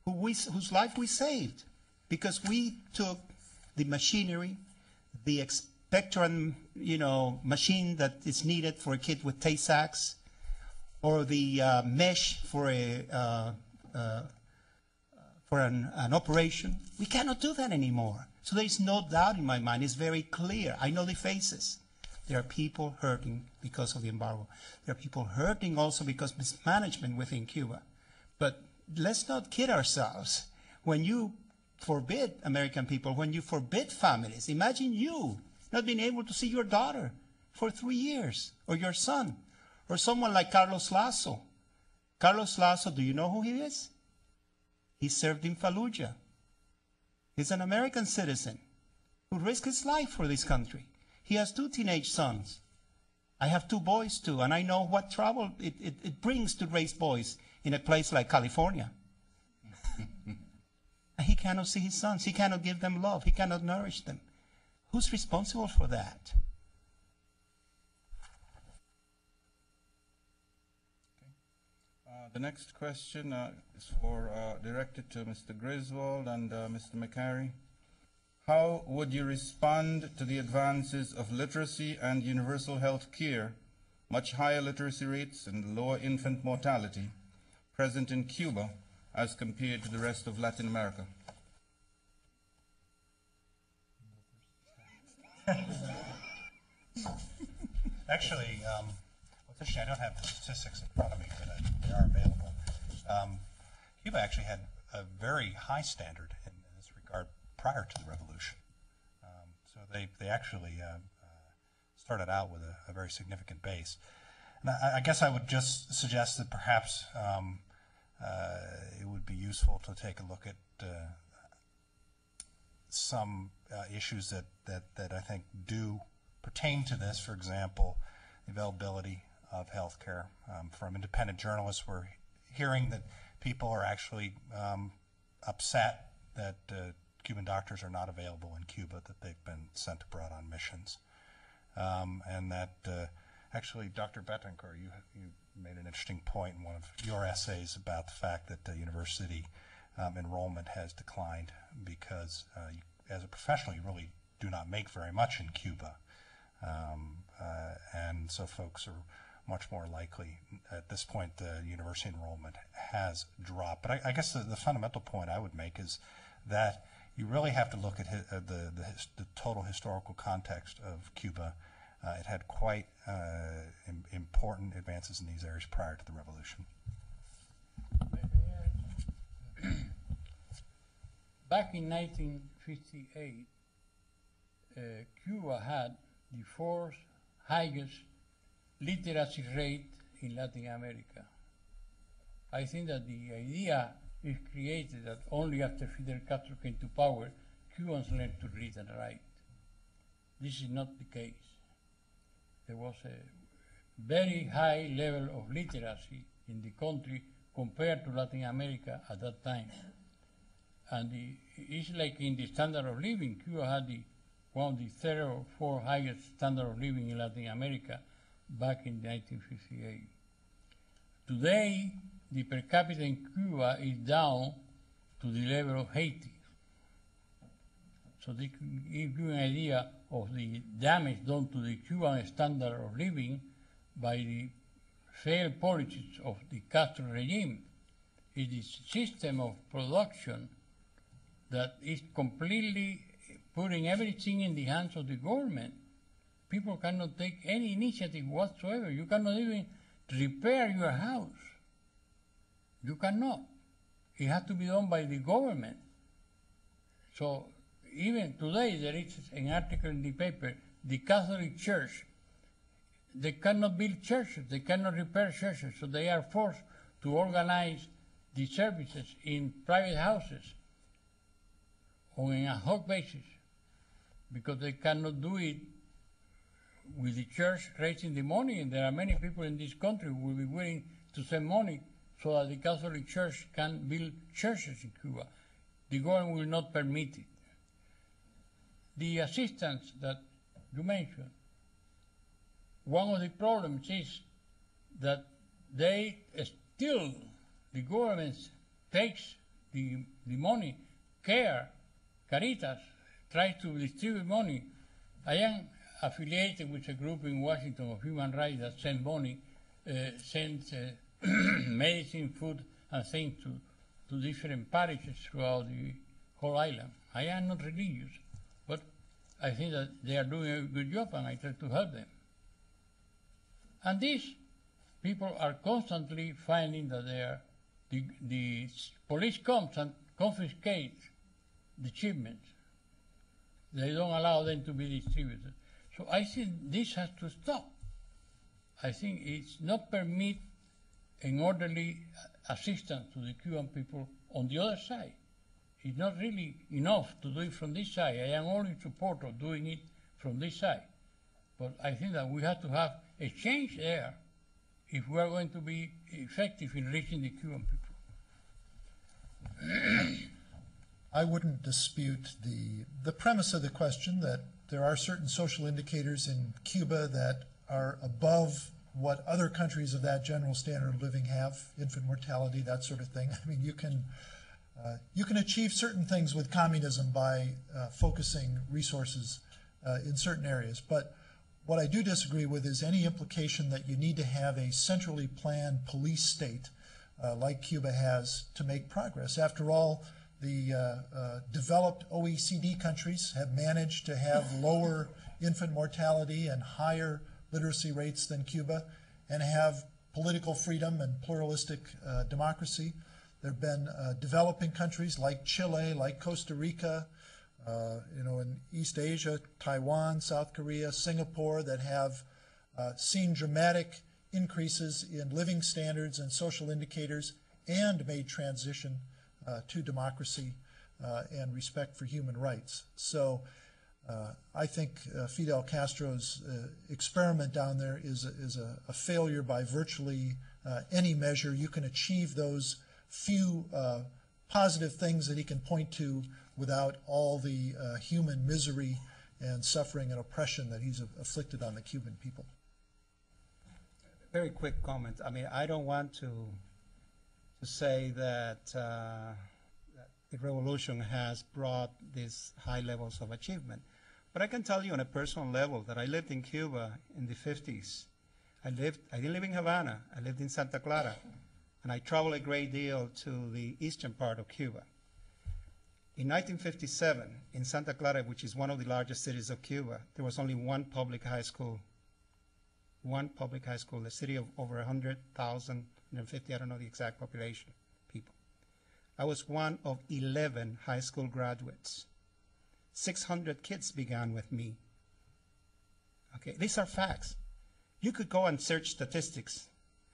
E: whose life we saved because we took the machinery, the expectorant, machine that is needed for a kid with Tay-Sachs, or the mesh for an operation. We cannot do that anymore. So there is no doubt in my mind. It's very clear. I know the faces. There are people hurting because of the embargo. There are people hurting also because of mismanagement within Cuba. But let's not kid ourselves. When you forbid American people, when you forbid families, imagine you not being able to see your daughter for 3 years, or your son, or someone like Carlos Lasso. Carlos Lasso, do you know who he is? He served in Fallujah. He's an American citizen who risked his life for this country. He has 2 teenage sons. I have 2 boys too, and I know what trouble it brings to raise boys in a place like California. He cannot see his sons. He cannot give them love. He cannot nourish them. Who's responsible for that?
B: The next question is directed to Mr. Griswold and Mr. McCary. How would you respond to the advances of literacy and universal health care, much higher literacy rates and lower infant mortality, present in Cuba as compared to the rest of Latin America?
D: Actually, what's interesting, I don't have the statistics in front of me, but they are available. Cuba actually had a very high standard in this regard prior to the revolution. So they actually started out with a very significant base. And I guess I would just suggest that perhaps it would be useful to take a look at some issues that I think do pertain to this. For example, the availability of health care. From independent journalists, we're hearing that people are actually upset that Cuban doctors are not available in Cuba, that they've been sent abroad on missions. And that actually, Dr. Betancourt, you made an interesting point in one of your essays about the fact that university enrollment has declined because as a professional you really do not make very much in Cuba. And so folks are much more likely, at this point the university enrollment has dropped. But I guess the fundamental point I would make is that you really have to look at the total historical context of Cuba. It had quite important advances in these areas prior to the revolution.
F: Back in 1958, Cuba had the 4th highest literacy rate in Latin America. I think that the idea is created that only after Fidel Castro came to power, Cubans learned to read and write. This is not the case. There was a very high level of literacy in the country compared to Latin America at that time. And it's like in the standard of living. Cuba had one of the 3rd or 4th highest standard of living in Latin America back in 1958. Today, the per capita in Cuba is down to the level of Haiti. So they can give you an idea of the damage done to the Cuban standard of living by the failed policies of the Castro regime. It is a system of production that is completely putting everything in the hands of the government. people cannot take any initiative whatsoever. You cannot even repair your house. You cannot. It has to be done by the government. So even today there is an article in the paper, the Catholic Church, they cannot build churches, they cannot repair churches, so they are forced to organize the services in private houses on an ad hoc basis, because they cannot do it with the church raising the money, and there are many people in this country who will be willing to send money so that the Catholic Church can build churches in Cuba. The government will not permit it. The assistance that you mentioned, one of the problems is that they still, the government takes the money, Caritas tries to distribute money. I am affiliated with a group in Washington of human rights that send money, sends medicine, food, and things to different parishes throughout the whole island. I am not religious, but I think that they are doing a good job, and I try to help them. And these people are constantly finding that the police comes and confiscates the shipments. They don't allow them to be distributed. So I think this has to stop. I think it's not permit an orderly assistance to the Cuban people on the other side. It's not really enough to do it from this side. I am only in support of doing it from this side. But I think that we have to have a change there if we are going to be effective in reaching the Cuban people.
C: I wouldn't dispute the premise of the question that there are certain social indicators in Cuba that are above what other countries of that general standard of living have, infant mortality, that sort of thing. I mean, you can achieve certain things with communism by focusing resources in certain areas. But what I do disagree with is any implication that you need to have a centrally planned police state like Cuba has to make progress. After all, the developed OECD countries have managed to have lower infant mortality and higher literacy rates than Cuba, and have political freedom and pluralistic democracy. There have been developing countries like Chile, like Costa Rica, in East Asia, Taiwan, South Korea, Singapore, that have seen dramatic increases in living standards and social indicators and made transition to democracy and respect for human rights. So I think Fidel Castro's experiment down there is a failure by virtually any measure. You can achieve those few positive things that he can point to without all the human misery and suffering and oppression that he's afflicted on the Cuban people.
E: Very quick comment. I mean, I don't want to say that the revolution has brought these high levels of achievement. But I can tell you on a personal level that I lived in Cuba in the 50s. I didn't live in Havana. I lived in Santa Clara. And I traveled a great deal to the eastern part of Cuba. In 1957, in Santa Clara, which is one of the largest cities of Cuba, there was only one public high school. One public high school, a city of over 100,000, 150, I don't know the exact population, people. I was one of 11 high school graduates. 600 kids began with me. Okay, these are facts. You could go and search statistics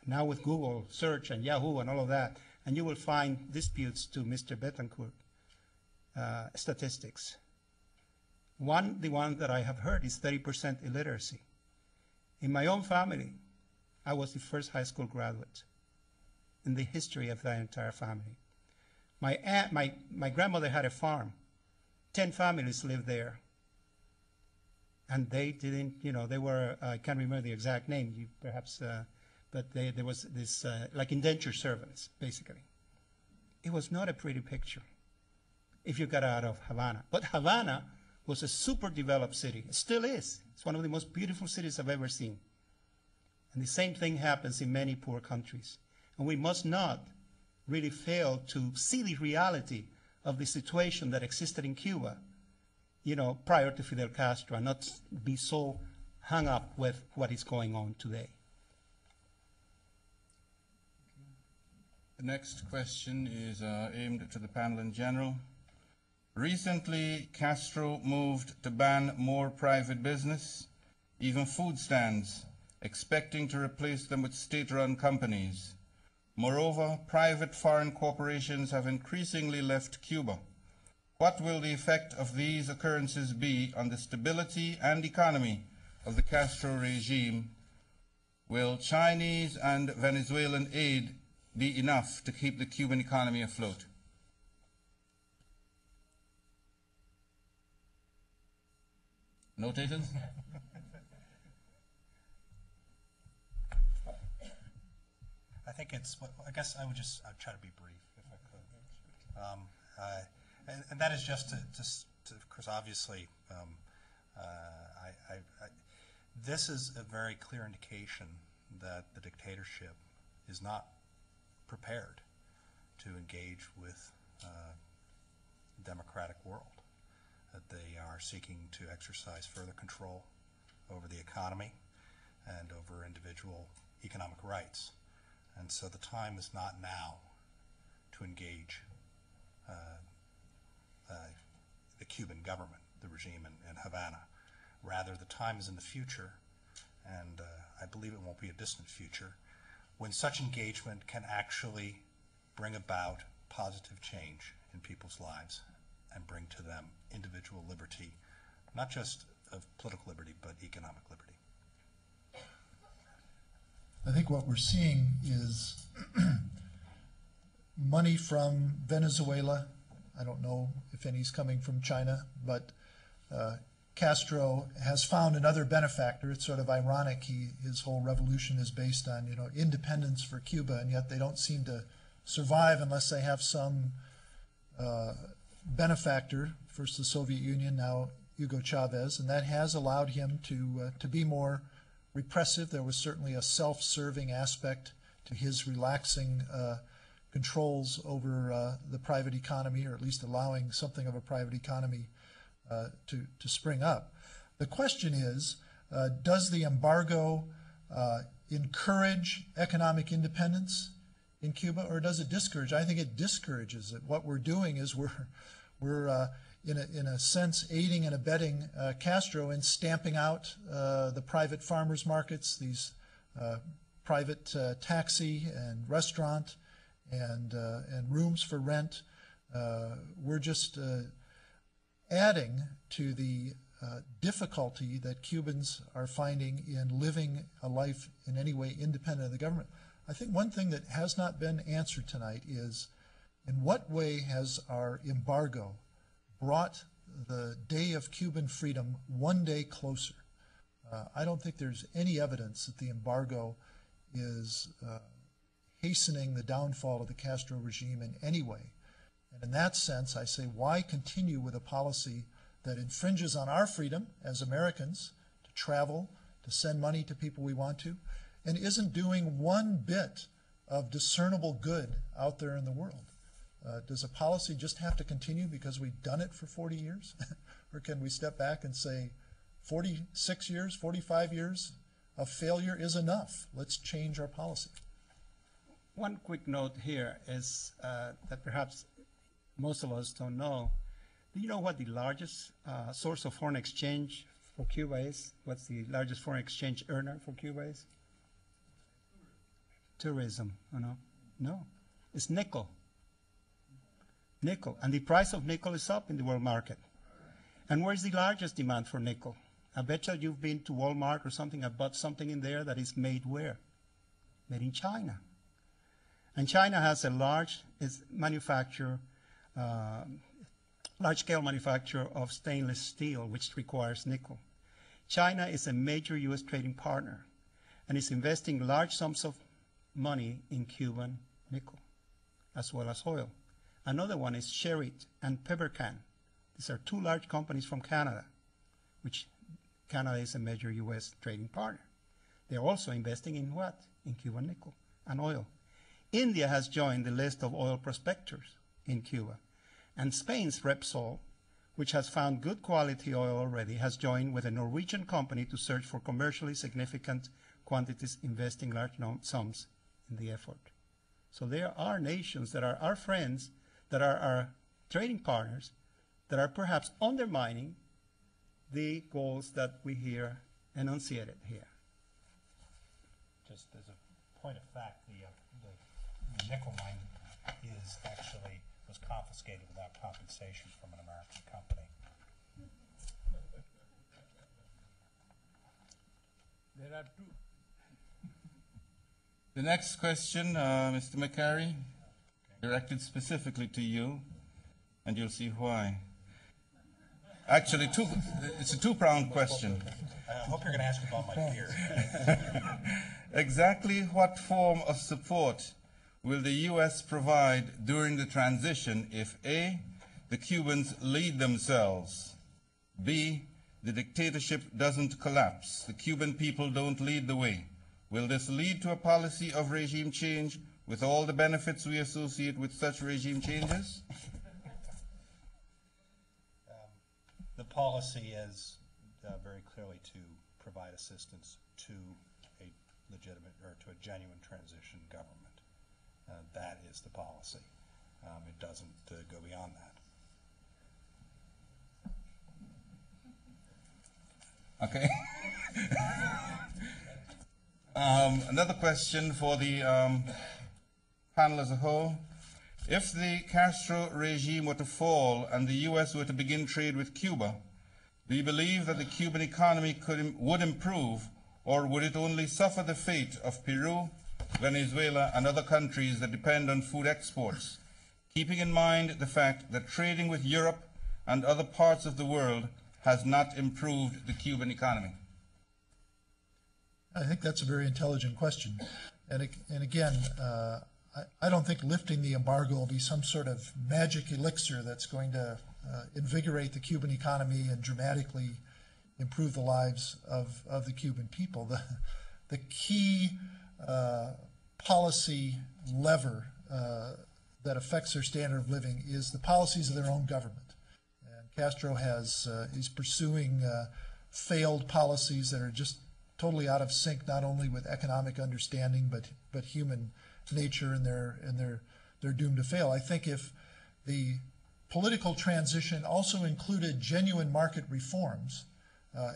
E: now with Google search and Yahoo and all of that, and you will find disputes to Mr. Betancourt statistics. The one that I have heard is 30% illiteracy. In my own family, I was the first high school graduate in the history of that entire family. My grandmother had a farm. 10 families lived there. And they didn't, they were, I can't remember the exact name, perhaps, but there was this, like indentured servants, basically. It was not a pretty picture if you got out of Havana. But Havana was a super developed city. It still is. It's one of the most beautiful cities I've ever seen. And the same thing happens in many poor countries. And we must not really fail to see the reality of the situation that existed in Cuba, prior to Fidel Castro, and not be so hung up with what is going on today.
B: The next question is aimed to the panel in general. Recently, Castro moved to ban more private business, even food stands, expecting to replace them with state-run companies. Moreover, private foreign corporations have increasingly left Cuba. What will the effect of these occurrences be on the stability and economy of the Castro regime? Will Chinese and Venezuelan aid be enough to keep the Cuban economy afloat? No takers?
D: I think it's, I guess I would just try to be brief if I could. And that is just to because obviously, this is a very clear indication that the dictatorship is not prepared to engage with the democratic world, that they are seeking to exercise further control over the economy and over individual economic rights. And so the time is not now to engage the Cuban government, the regime in Havana. Rather, the time is in the future, and I believe it won't be a distant future, when such engagement can actually bring about positive change in people's lives and bring to them individual liberty, not just of political liberty, but economic liberty.
C: I think what we're seeing is money from Venezuela. I don't know if any's coming from China, but Castro has found another benefactor. It's sort of ironic. His whole revolution is based on, independence for Cuba, and yet they don't seem to survive unless they have some benefactor. First the Soviet Union, now Hugo Chavez, and that has allowed him to be more repressive. There was certainly a self-serving aspect to his relaxing controls over the private economy, or at least allowing something of a private economy to spring up. The question is, does the embargo encourage economic independence in Cuba, or does it discourage? I think it discourages it. What we're doing is we're in a sense aiding and abetting Castro in stamping out the private farmers markets, these private taxi and restaurant and rooms for rent. We're just adding to the difficulty that Cubans are finding in living a life in any way independent of the government. I think one thing that has not been answered tonight is, in what way has our embargo brought the day of Cuban freedom one day closer? I don't think there's any evidence that the embargo is hastening the downfall of the Castro regime in any way. And in that sense, I say, why continue with a policy that infringes on our freedom as Americans to travel, to send money to people we want to, and isn't doing one bit of discernible good out there in the world? Does a policy just have to continue because we've done it for 40 years? Or can we step back and say 46 years, 45 years of failure is enough? Let's change our policy.
E: One quick note here is that perhaps most of us don't know. Do you know what the largest source of foreign exchange for Cuba is? What's the largest foreign exchange earner for Cuba is? Tourism, No, it's nickel. Nickel, and the price of nickel is up in the world market. And where's the largest demand for nickel? I bet you you've been to Walmart or something and bought something in there that is made where? Made in China. And China has a large-scale manufacture of stainless steel, which requires nickel. China is a major U.S. trading partner and is investing large sums of money in Cuban nickel, as well as oil. Another one is Sherritt and Peppercan. These are two large companies from Canada, which Canada is a major U.S. trading partner. They're also investing in what? In Cuban nickel and oil. India has joined the list of oil prospectors in Cuba. And Spain's Repsol, which has found good quality oil already, has joined with a Norwegian company to search for commercially significant quantities, investing large sums in the effort. So there are nations that are our friends, that are our trading partners, that are perhaps undermining the goals that we hear enunciated here.
D: Just as a point of fact, the nickel mine was confiscated without compensation from an American company.
F: There are two.
B: The next question, Mr. McCary, directed specifically to you, and you'll see why. Actually, it's a two-pronged question.
D: I hope you're going to ask about my beer.
B: Exactly what form of support will the U.S. provide during the transition if A, the Cubans lead themselves, B, the dictatorship doesn't collapse, the Cuban people don't lead the way? Will this lead to a policy of regime change with all the benefits we associate with such regime changes?
D: The policy is very clearly to provide assistance to a legitimate or to a genuine transition government. That is the policy. It doesn't go beyond that.
B: Okay. Another question for the panel as a whole. If the Castro regime were to fall and the U.S. were to begin trade with Cuba, do you believe that the Cuban economy would improve, or would it only suffer the fate of Peru, Venezuela, and other countries that depend on food exports, keeping in mind the fact that trading with Europe and other parts of the world has not improved the Cuban economy?
C: I think that's a very intelligent question. And again, I don't think lifting the embargo will be some sort of magic elixir that's going to invigorate the Cuban economy and dramatically improve the lives of the Cuban people. The key policy lever that affects their standard of living is the policies of their own government. And Castro is pursuing failed policies that are just totally out of sync, not only with economic understanding, but human nature, and they're doomed to fail. I think if the political transition also included genuine market reforms,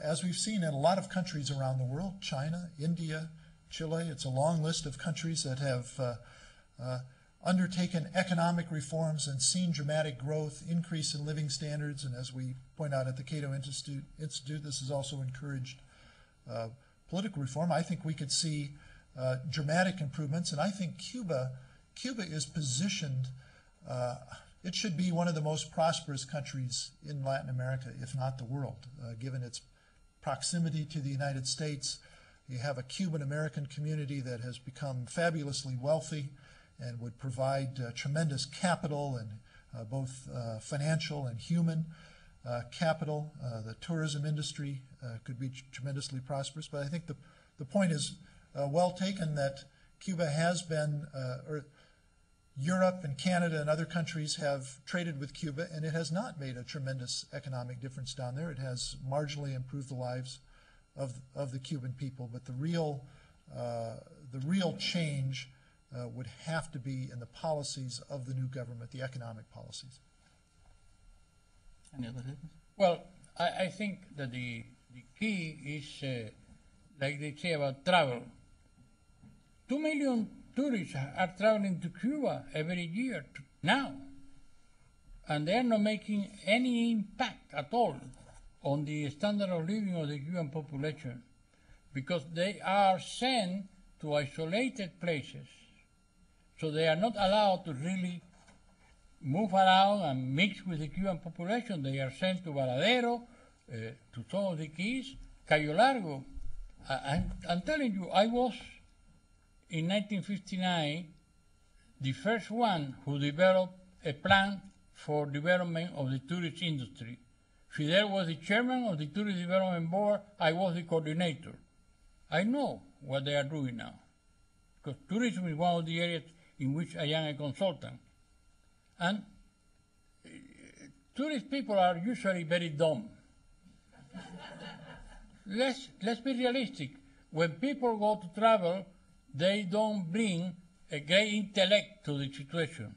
C: as we've seen in a lot of countries around the world, China, India, Chile, it's a long list of countries that have undertaken economic reforms and seen dramatic growth, increase in living standards, and as we point out at the Cato Institute, this has also encouraged political reform. I think we could see dramatic improvements, and I think Cuba is positioned, it should be one of the most prosperous countries in Latin America, if not the world, given its proximity to the United States. You have a Cuban-American community that has become fabulously wealthy and would provide tremendous capital, and both financial and human capital. The tourism industry could be tremendously prosperous, but I think the point is well taken that Cuba has been, or Europe and Canada and other countries have traded with Cuba, and it has not made a tremendous economic difference down there. It has marginally improved the lives of the Cuban people, but the real change would have to be in the policies of the new government, the economic policies.
B: Any other things?
F: Well, I think that the key is, like they say about travel. 2 million tourists are traveling to Cuba every year now, and they are not making any impact at all on the standard of living of the Cuban population, because they are sent to isolated places, so they are not allowed to really move around and mix with the Cuban population. They are sent to Varadero, to some of the keys, Cayo Largo. I'm telling you, I was in 1959 the first one who developed a plan for development of the tourist industry. Fidel was the chairman of the Tourist Development Board. I was the coordinator. I know what they are doing now, because tourism is one of the areas in which I am a consultant. And tourist people are usually very dumb. Let's be realistic. When people go to travel, they don't bring a great intellect to the situation.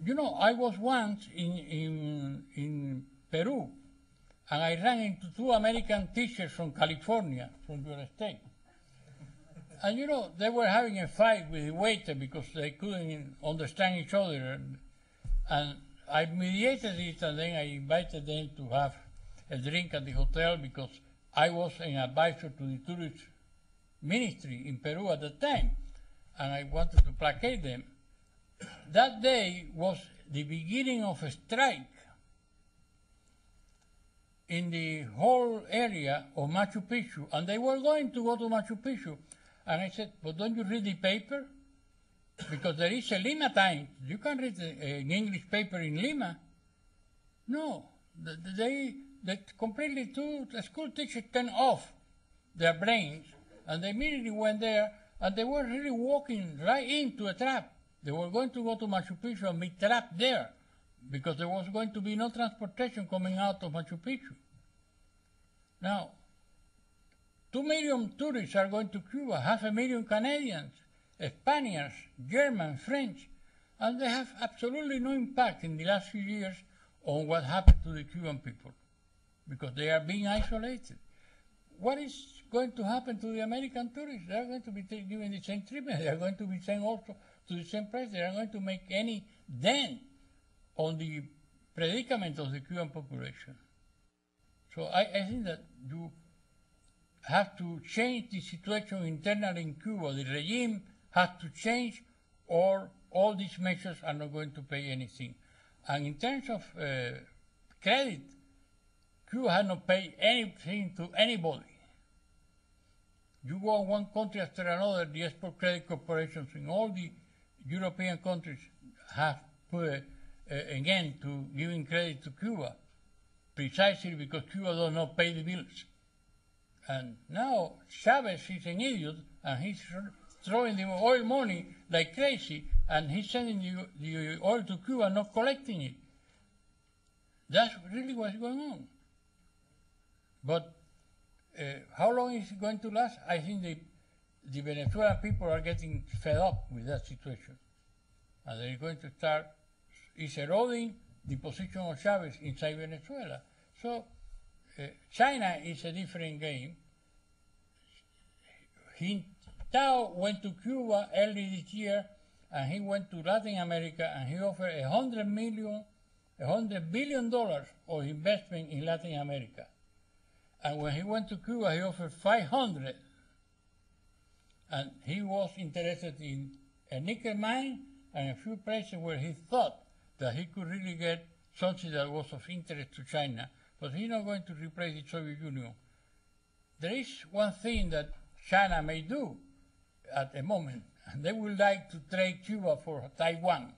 F: You know, I was once in Peru, and I ran into two American teachers from California, from your state. And you know, they were having a fight with the waiter because they couldn't understand each other. And I mediated it, and then I invited them to have a drink at the hotel because I was an advisor to the tourist ministry in Peru at the time, and I wanted to placate them. That day was the beginning of a strike in the whole area of Machu Picchu, and they were going to go to Machu Picchu. And I said, but don't you read the paper? Because there is a Lima Times. You can read an English paper in Lima. No, they completely, the school teachers turned off their brains, and they immediately went there, and they were really walking right into a trap. They were going to go to Machu Picchu and be trapped there, because there was going to be no transportation coming out of Machu Picchu. Now, 2 million tourists are going to Cuba, 500,000 Canadians, Spaniards, Germans, French, and they have absolutely no impact in the last few years on what happened to the Cuban people, because they are being isolated. What is going to happen to the American tourists? They are going to be given the same treatment. They are going to be sent also to the same place. They are going to make any dent on the predicament of the Cuban population. So I think that you have to change the situation internally in Cuba. The regime has to change, or all these measures are not going to pay anything. And in terms of credit, Cuba has not paid anything to anybody. You go on one country after another, the export credit corporations in all the European countries have put an end to giving credit to Cuba, precisely because Cuba does not pay the bills. And now Chavez is an idiot, and he's throwing the oil money like crazy, and he's sending the oil to Cuba, not collecting it. That's really what's going on. But how long is it going to last? I think the Venezuelan people are getting fed up with that situation. And they're going to start eroding the position of Chavez inside Venezuela. So China is a different game. Tao went to Cuba early this year, and he went to Latin America, and he offered $100 billion of investment in Latin America. And when he went to Cuba, he offered 500. And he was interested in a nickel mine and a few places where he thought that he could really get something that was of interest to China. But he's not going to replace the Soviet Union. There is one thing that China may do at the moment, and they would like to trade Cuba for Taiwan.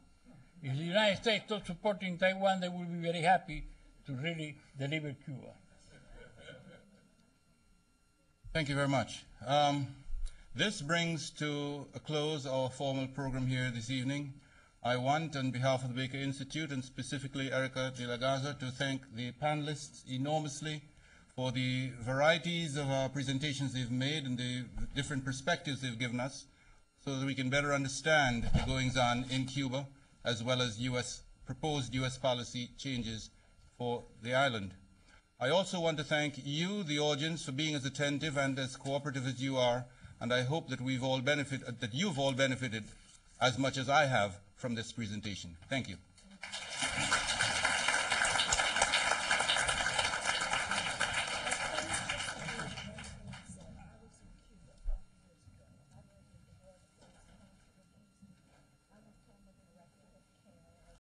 F: If the United States stops supporting Taiwan, they will be very happy to really deliver Cuba.
B: Thank you very much. This brings to a close our formal program here this evening. I want, on behalf of the Baker Institute, and specifically Erica de la Garza, to thank the panelists enormously for the varieties of presentations they've made and the different perspectives they've given us, so that we can better understand the goings-on in Cuba, as well as proposed U.S. policy changes for the island. I also want to thank you, the audience, for being as attentive and as cooperative as you are, and I hope that you've all benefited as much as I have from this presentation. Thank you.